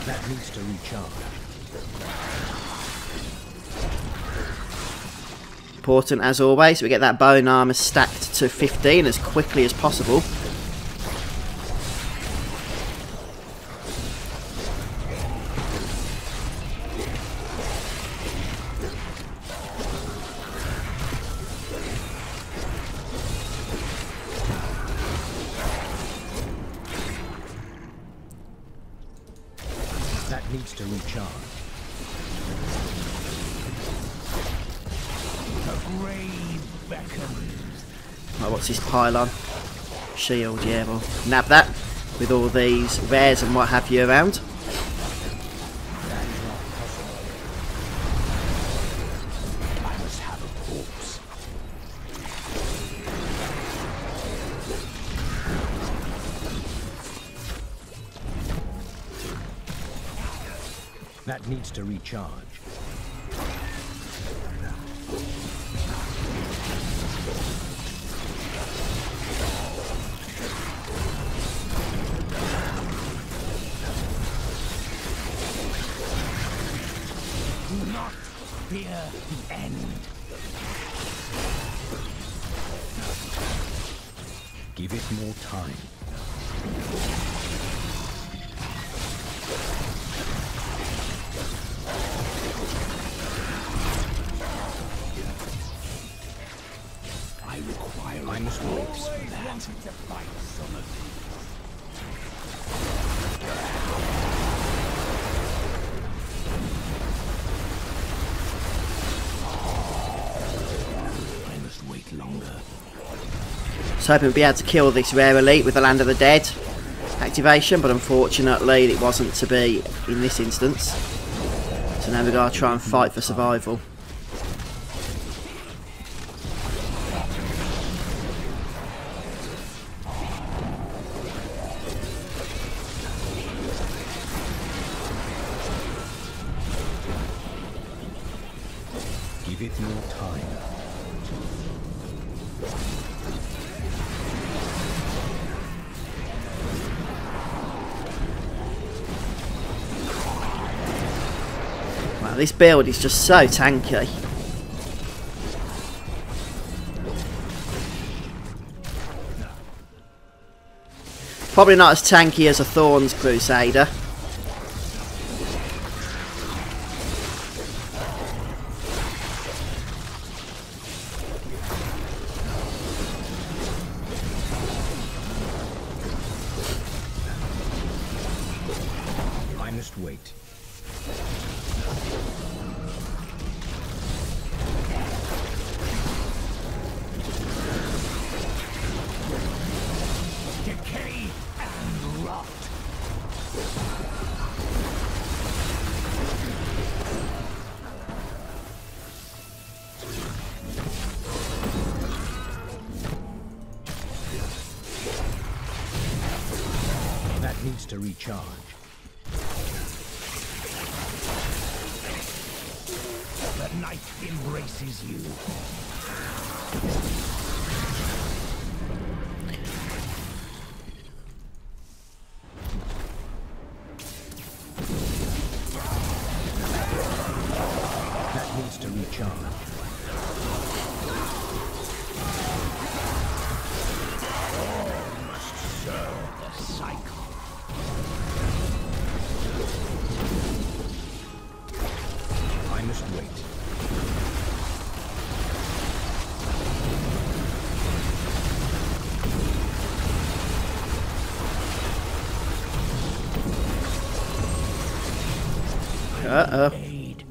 That needs to recharge. Important as always, we get that bone armor stacked to 15 as quickly as possible. That needs to recharge. The grave beckons. Oh, what's this pylon? Shield, yeah, we'll nab that with all these rares and what have you around. I must have a corpse. That needs to recharge. Do not fear the end. Give it more time. I must wait for that. Wanted to fight some of these. I must wait longer. I was hoping we'd be able to kill this rare elite with the Land of the Dead activation, but unfortunately it wasn't to be in this instance. So now we've got to try and fight for survival. Give it more time. Wow, this build is just so tanky. Probably not as tanky as a Thorns Crusader. I must wait. Decay and rot. That needs to recharge. The night embraces you. That needs to recharge. Must serve the cycle. I must wait. Uh-oh. Aid.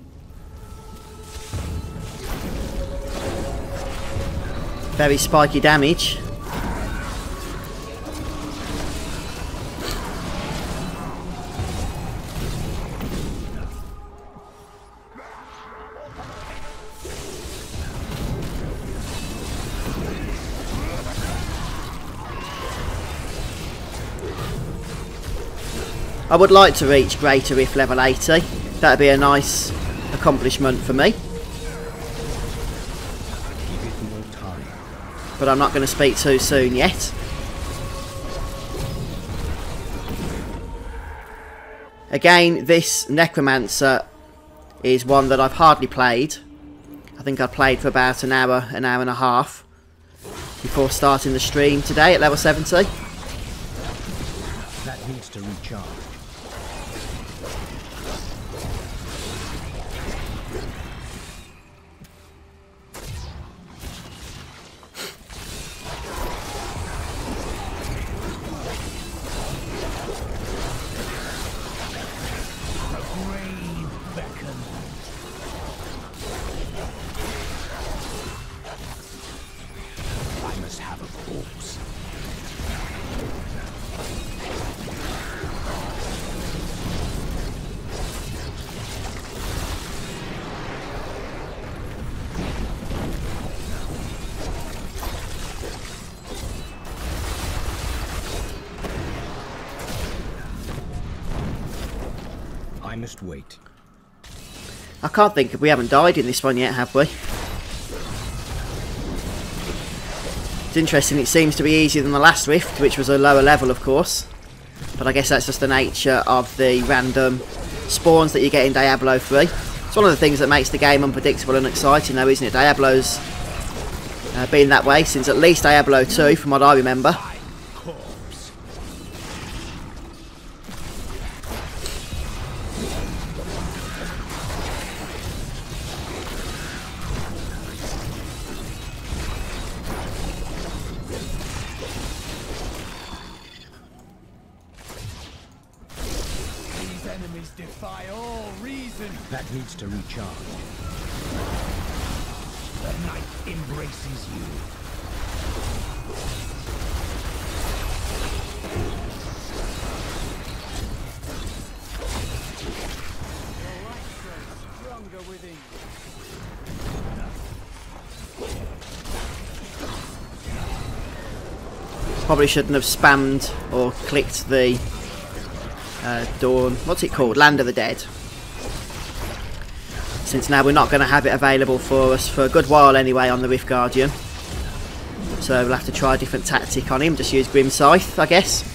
Very spiky damage. I would like to reach Greater Rift level 80. That'd be a nice accomplishment for me. Give it more time. But I'm not going to speak too soon yet. Again, this Necromancer is one that I've hardly played. I think I played for about an hour and a half before starting the stream today at level 70. That needs to recharge. I must have a corpse. I must wait. I can't think if we haven't died in this one yet, have we? It's interesting, it seems to be easier than the last Rift, which was a lower level of course. But I guess that's just the nature of the random spawns that you get in Diablo 3. It's one of the things that makes the game unpredictable and exciting though, isn't it? Diablo's been that way since at least Diablo 2, from what I remember. Defy all reason. That needs to recharge. The night embraces you. Stronger within you. Probably shouldn't have spammed or clicked the Dawn, what's it called? Land of the Dead. Since now we're not going to have it available for us for a good while anyway on the Rift Guardian. So we'll have to try a different tactic on him, just use Grim Scythe, I guess.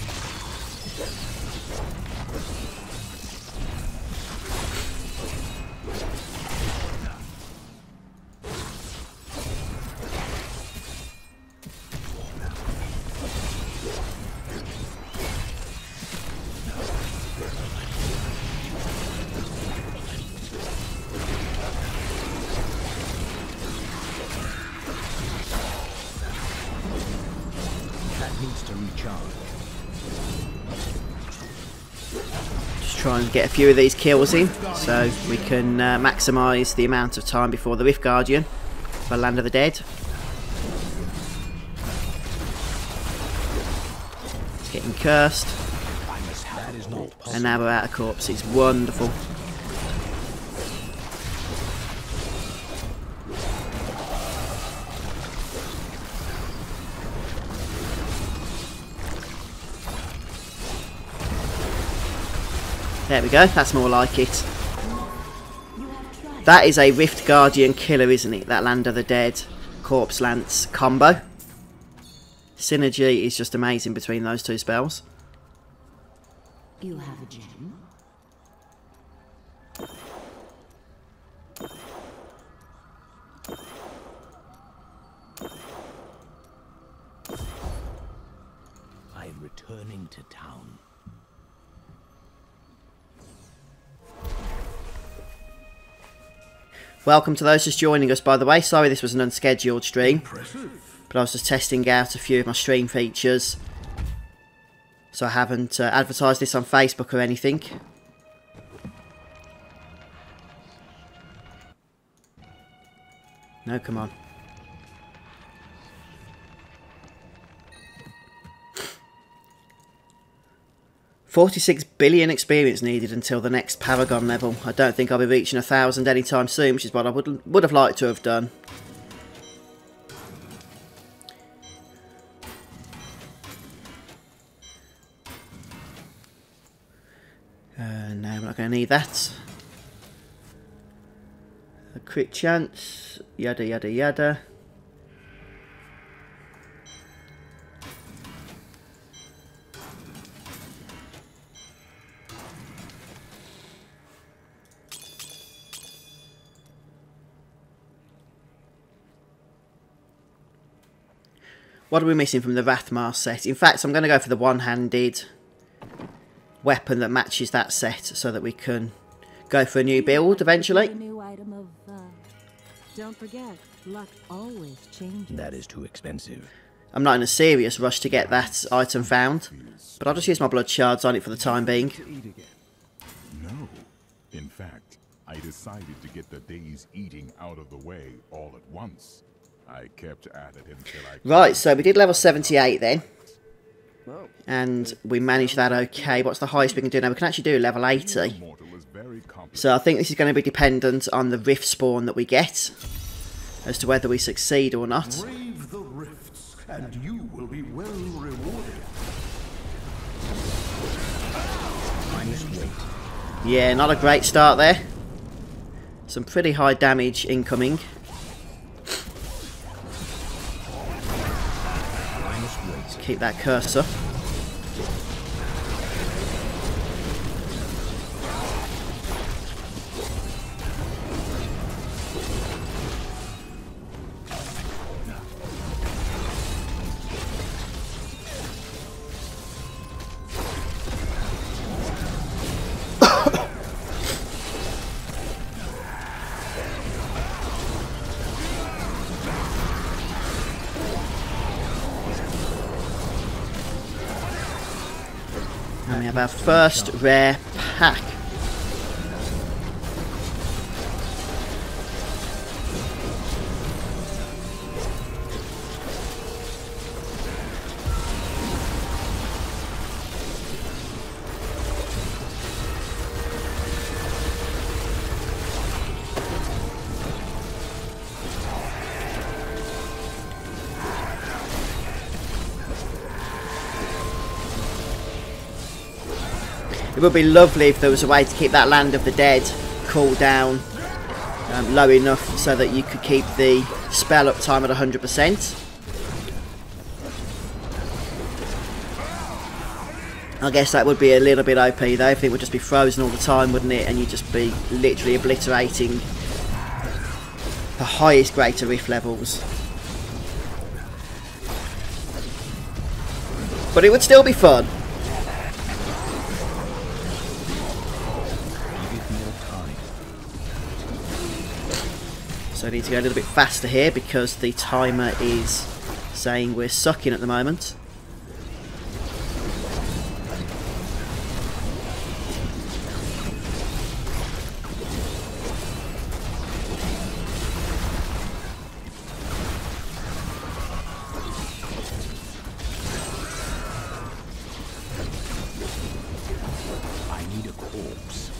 Try and get a few of these kills in so we can maximise the amount of time before the Rift Guardian for Land of the Dead. It's getting cursed. And now we're out of corpses. Wonderful. There we go, that's more like it. That is a Rift Guardian killer, isn't it? That Land of the Dead Corpse Lance combo. Synergy is just amazing between those two spells. You have a gem? I am returning to town. Welcome to those just joining us, by the way. Sorry this was an unscheduled stream, but I was just testing out a few of my stream features. So I haven't advertised this on Facebook or anything. No, come on. $46 billion experience needed until the next Paragon level. I don't think I'll be reaching 1,000 anytime soon, which is what I would have liked to have done. No, we're not going to need that. A crit chance, yada yada yada. What are we missing from the Rathmar set? In fact, I'm going to go for the one-handed weapon that matches that set so that we can go for a new build eventually. A new item of, don't forget, luck always changes. That is too expensive. I'm not in a serious rush to get that item found, but I'll just use my blood shards on it for the time being. No. In fact, I decided to get the day's eating out of the way all at once. I kept at it until I... Right, so we did level 78 then. Oh, And we managed that okay. What's the highest we can do now? We can actually do level 80. Mortal is very competent. So I think this is going to be dependent on the rift spawn that we get, as to whether we succeed or not. Brave the rifts, and you will be well rewarded. I must wait. Yeah, not a great start there. Some pretty high damage incoming. I must wait. Let's keep that cursor. And we have our first rare pack. It would be lovely if there was a way to keep that Land of the Dead cooldown low enough so that you could keep the spell uptime at 100%. I guess that would be a little bit OP though, if it would just be frozen all the time, wouldn't it? And you'd just be literally obliterating the highest greater rift levels. But it would still be fun. So I need to go a little bit faster here because the timer is saying we're sucking at the moment. I need a corpse.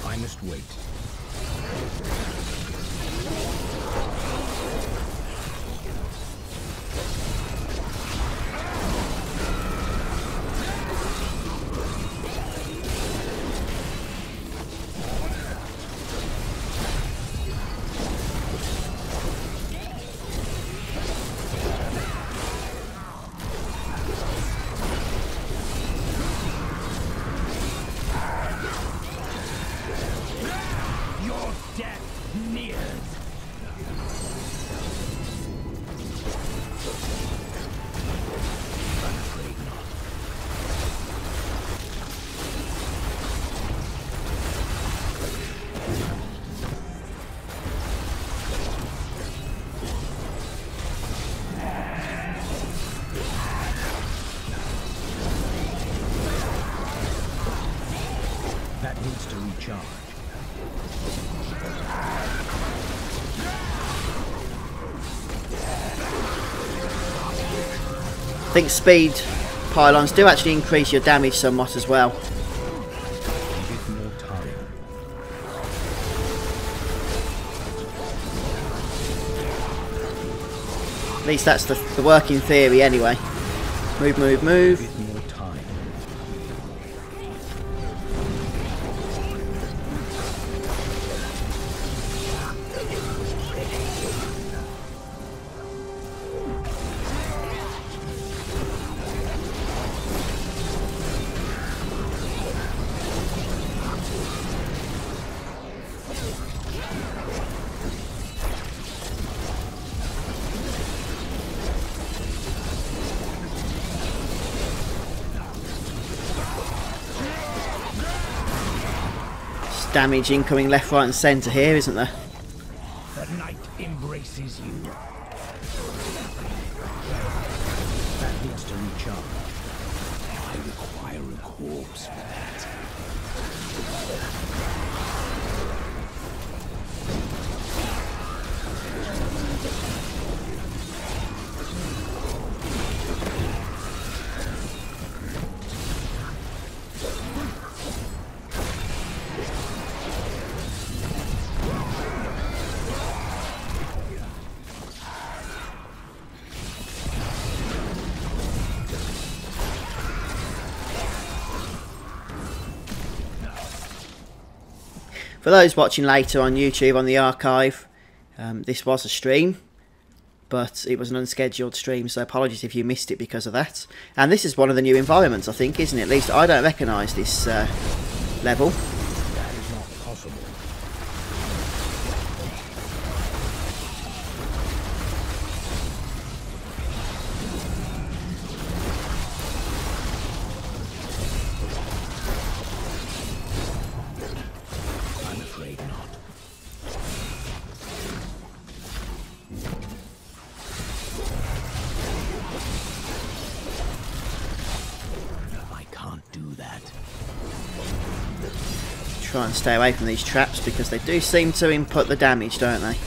I must wait. Your death nears. I'm afraid not. That needs to recharge. I think speed pylons do actually increase your damage somewhat as well. Give it more time. least that's the working theory anyway. Move, move, move. Give it more time. Damage incoming left, right and centre here, isn't there? The night embraces you. That needs to recharge. I require a corpse for that. For those watching later on YouTube on the archive, this was a stream, but it was an unscheduled stream, so apologies if you missed it because of that. And this is one of the new environments, I think, isn't it? At least I don't recognise this level. That is not possible. I'm afraid not. I can't do that. Try and stay away from these traps because they do seem to input the damage, don't they?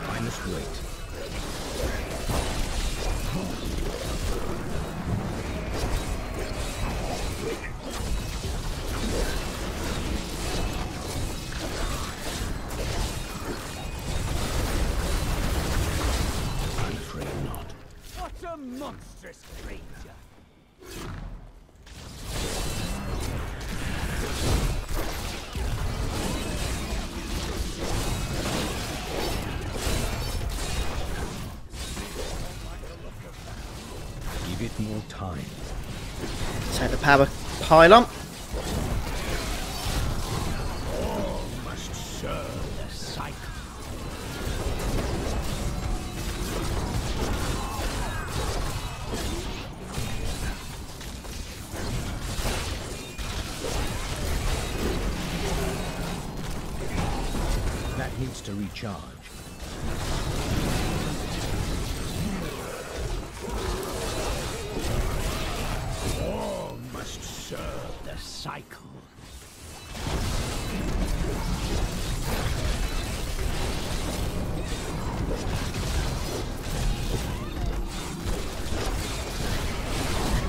I must wait. I'm afraid not. What a monstrous creature! Give it more time. So the power pylon. All must serve the cycle. That needs to recharge. All must serve the cycle.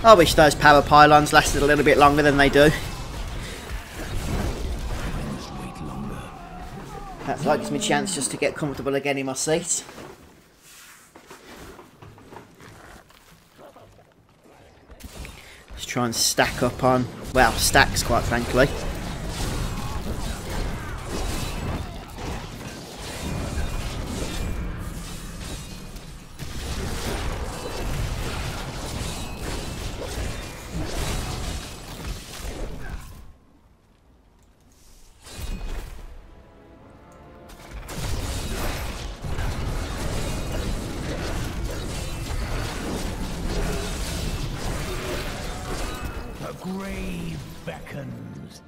I wish those power pylons lasted a little bit longer than they do. I must wait longer. That gives me a chance just to get comfortable again in my seat. Just try and stack up on, well, stacks quite frankly. The grave beckons.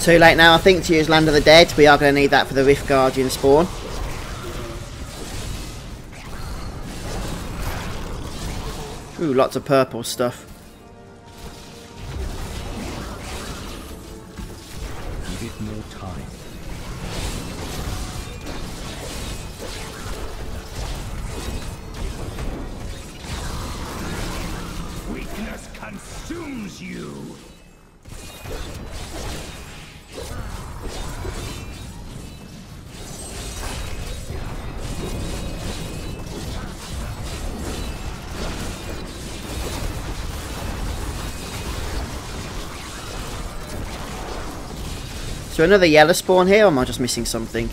Too late now, I think, to use Land of the Dead. We are going to need that for the Rift Guardian spawn. Ooh, lots of purple stuff. Give it more time. Weakness consumes you. Is there another yellow spawn here, or am I just missing something?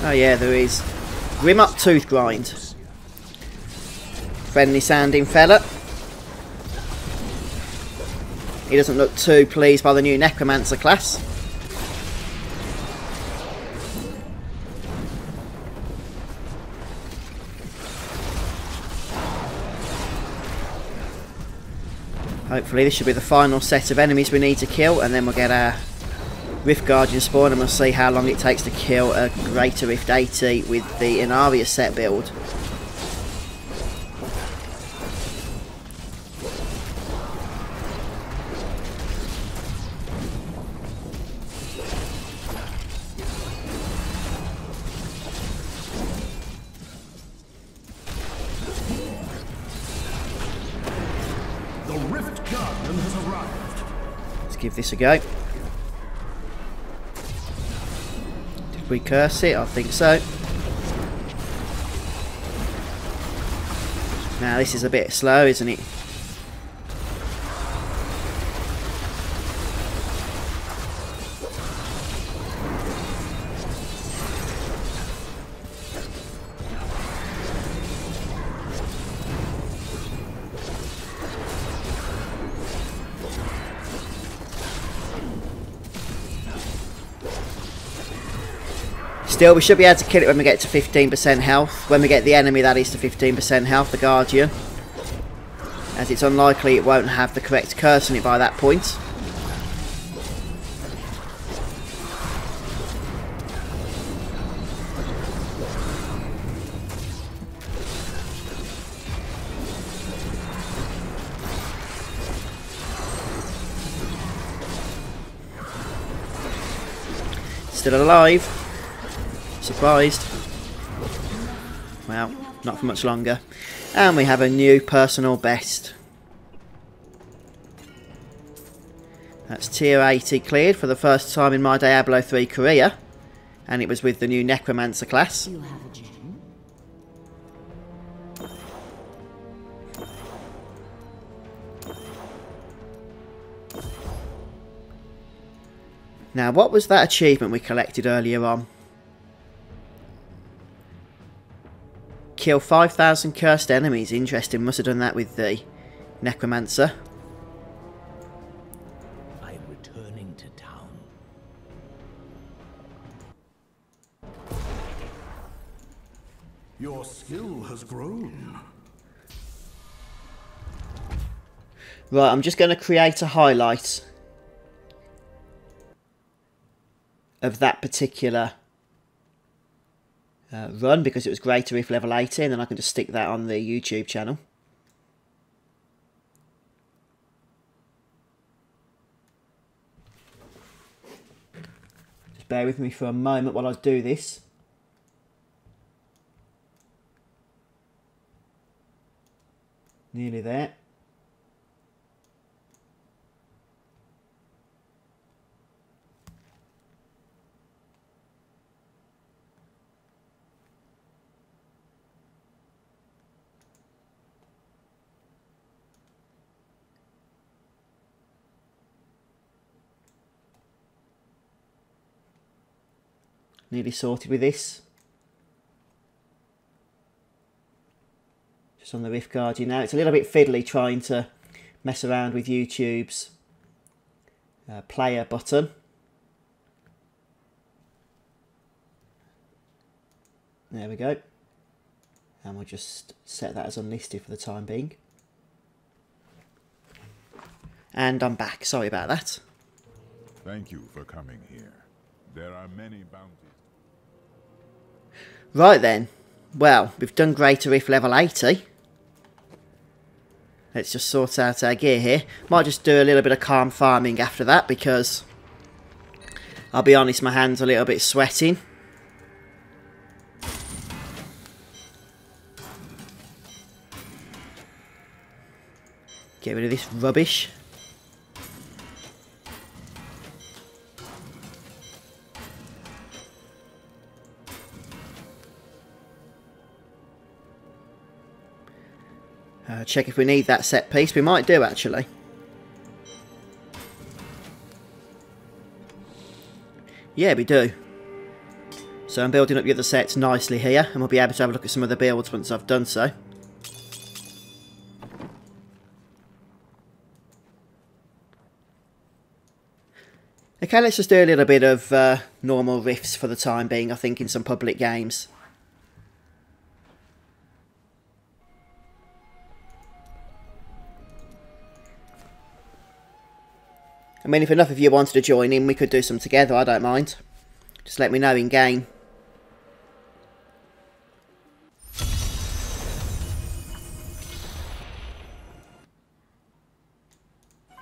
Oh yeah, there is. Grim up tooth grind. Friendly sounding fella. He doesn't look too pleased by the new Necromancer class. Hopefully this should be the final set of enemies we need to kill, and then we'll get our Rift Guardian spawn and we'll see how long it takes to kill a Greater Rift 80 with the Inaria set build. The Rift Guardian has arrived. Let's give this a go. Did we curse it? I think so. Now this is a bit slow, isn't it? Still, we should be able to kill it when we get to 15% health. When we get the enemy that is to 15% health, the Guardian. As it's unlikely it won't have the correct curse on it by that point. Still alive. Surprised. Well, not for much longer. And we have a new personal best. That's tier 80 cleared for the first time in my Diablo 3 career. And it was with the new Necromancer class. You have a gem? Now, what was that achievement we collected earlier on? Kill 5,000 cursed enemies. Interesting. Must have done that with the Necromancer. I'm returning to town. Your skill has grown. Right, I'm just going to create a highlight of that particular run, because it was Greater Rift level 80, and then I can just stick that on the YouTube channel. Just bear with me for a moment while I do this. Nearly there. Nearly sorted with this. Just on the Rift Guardian now. It's a little bit fiddly trying to mess around with YouTube's player button. There we go. And we'll just set that as unlisted for the time being. And I'm back. Sorry about that. Thank you for coming here. There are many bounties. Right then. Well, we've done Greater Rift level 80. Let's just sort out our gear here. Might just do a little bit of calm farming after that, because I'll be honest, my hands are a little bit sweating. Get rid of this rubbish. Check if we need that set piece. We might do, actually. Yeah, we do. So I'm building up the other sets nicely here, and we'll be able to have a look at some of the builds once I've done so. Okay, let's just do a little bit of normal rifts for the time being, I think, in some public games. I mean, if enough of you wanted to join in, we could do some together, I don't mind. Just let me know in game.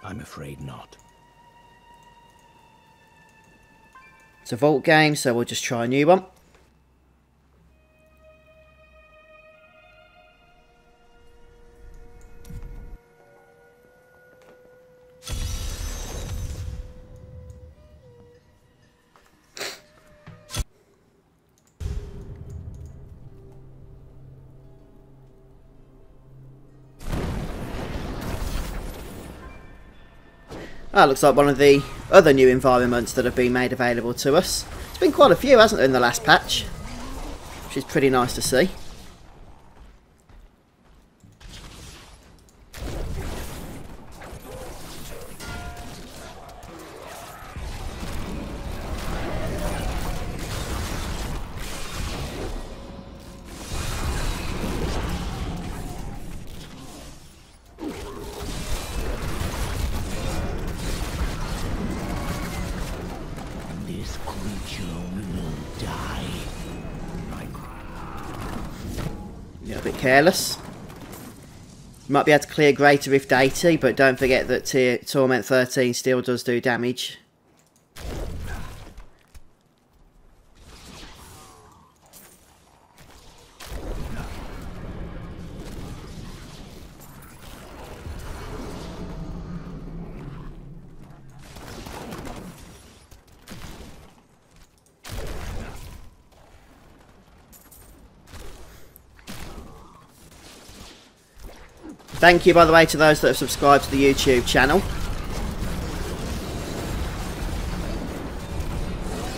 I'm afraid not. It's a vault game, so we'll just try a new one. That looks like one of the other new environments that have been made available to us. There's been quite a few, hasn't there, in the last patch? Which is pretty nice to see. A bit careless. You might be able to clear Greater Rift 80, but don't forget that Torment 13 still does do damage. Thank you, by the way, to those that have subscribed to the YouTube channel.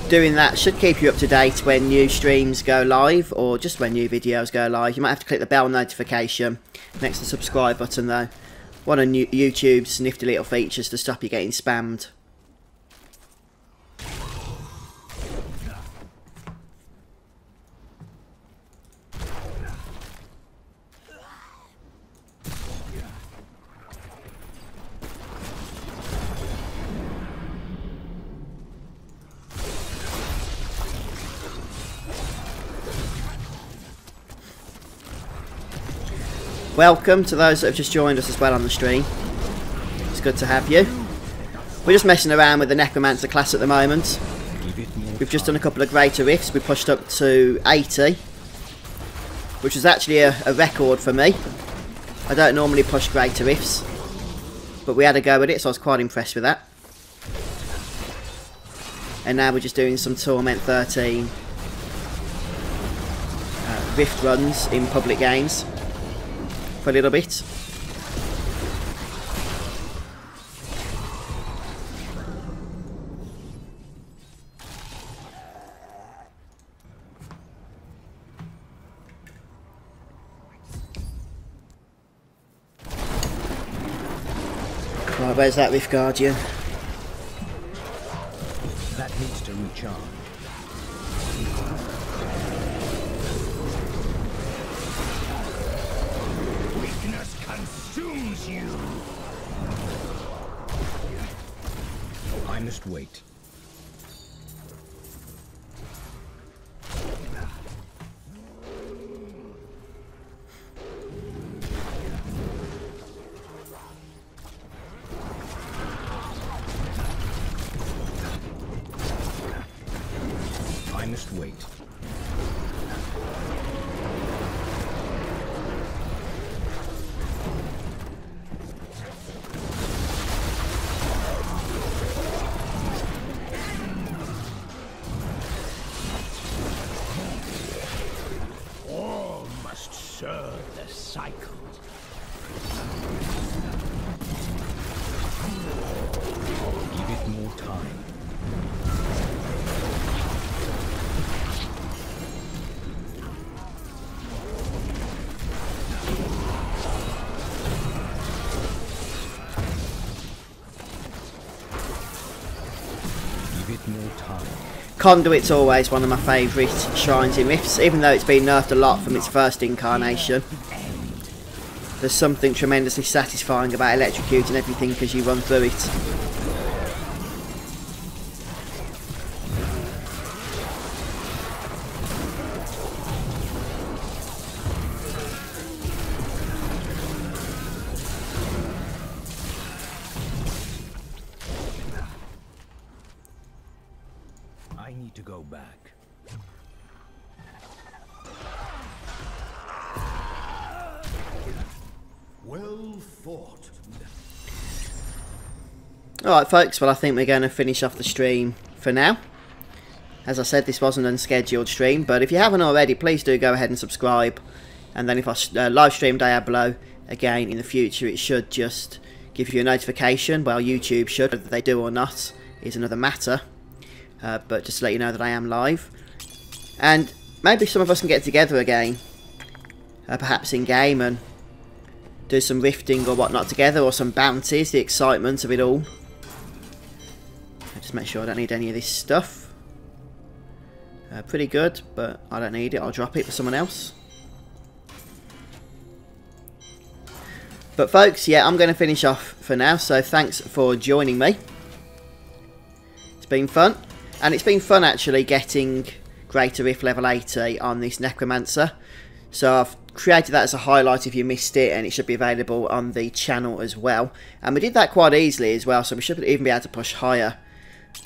Doing that should keep you up to date when new streams go live, or just when new videos go live. You might have to click the bell notification next to the subscribe button, though. One of YouTube's nifty little features to stop you getting spammed. Welcome to those that have just joined us as well on the stream. It's good to have you. We're just messing around with the Necromancer class at the moment. We've just done a couple of Greater Rifts. We pushed up to 80, which is actually a record for me. I don't normally push Greater Rifts, but we had a go at it, so I was quite impressed with that. And now we're just doing some Torment 13 Rift runs in public games. A little bit. Right, where's that Rift Guardian? That needs to recharge. Consumes you. I must wait. must wait. All must serve the cycle. Give it more time. Give it more time. Conduit's always one of my favourite shrines in Rifts, even though it's been nerfed a lot from its first incarnation. There's something tremendously satisfying about electrocuting everything as you run through it. I need to go back. Well fought. Alright folks, well I think we're going to finish off the stream for now. As I said, this was an unscheduled stream, but if you haven't already, please do go ahead and subscribe. And then if I live stream Diablo again in the future, it should just give you a notification. Well, YouTube should, whether they do or not is another matter. But just to let you know that I am live. And maybe some of us can get together again, perhaps in game, and do some rifting or whatnot together, or some bounties, the excitement of it all. I'll just make sure I don't need any of this stuff. Pretty good, but I don't need it. I'll drop it for someone else. But folks, yeah, I'm going to finish off for now, so thanks for joining me. It's been fun, and it's been fun actually getting Greater Rift level 80 on this Necromancer. So I've created that as a highlight if you missed it, and it should be available on the channel as well. And we did that quite easily as well, so we should even be able to push higher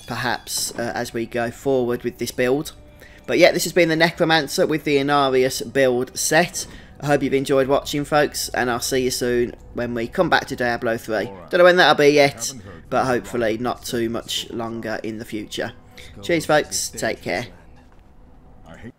perhaps as we go forward with this build. But yeah, this has been the Necromancer with the Inarius build set. I hope you've enjoyed watching folks, and I'll see you soon when we come back to Diablo 3. Don't know when that'll be yet, but hopefully not too much longer in the future. Cheers folks, take care. I hate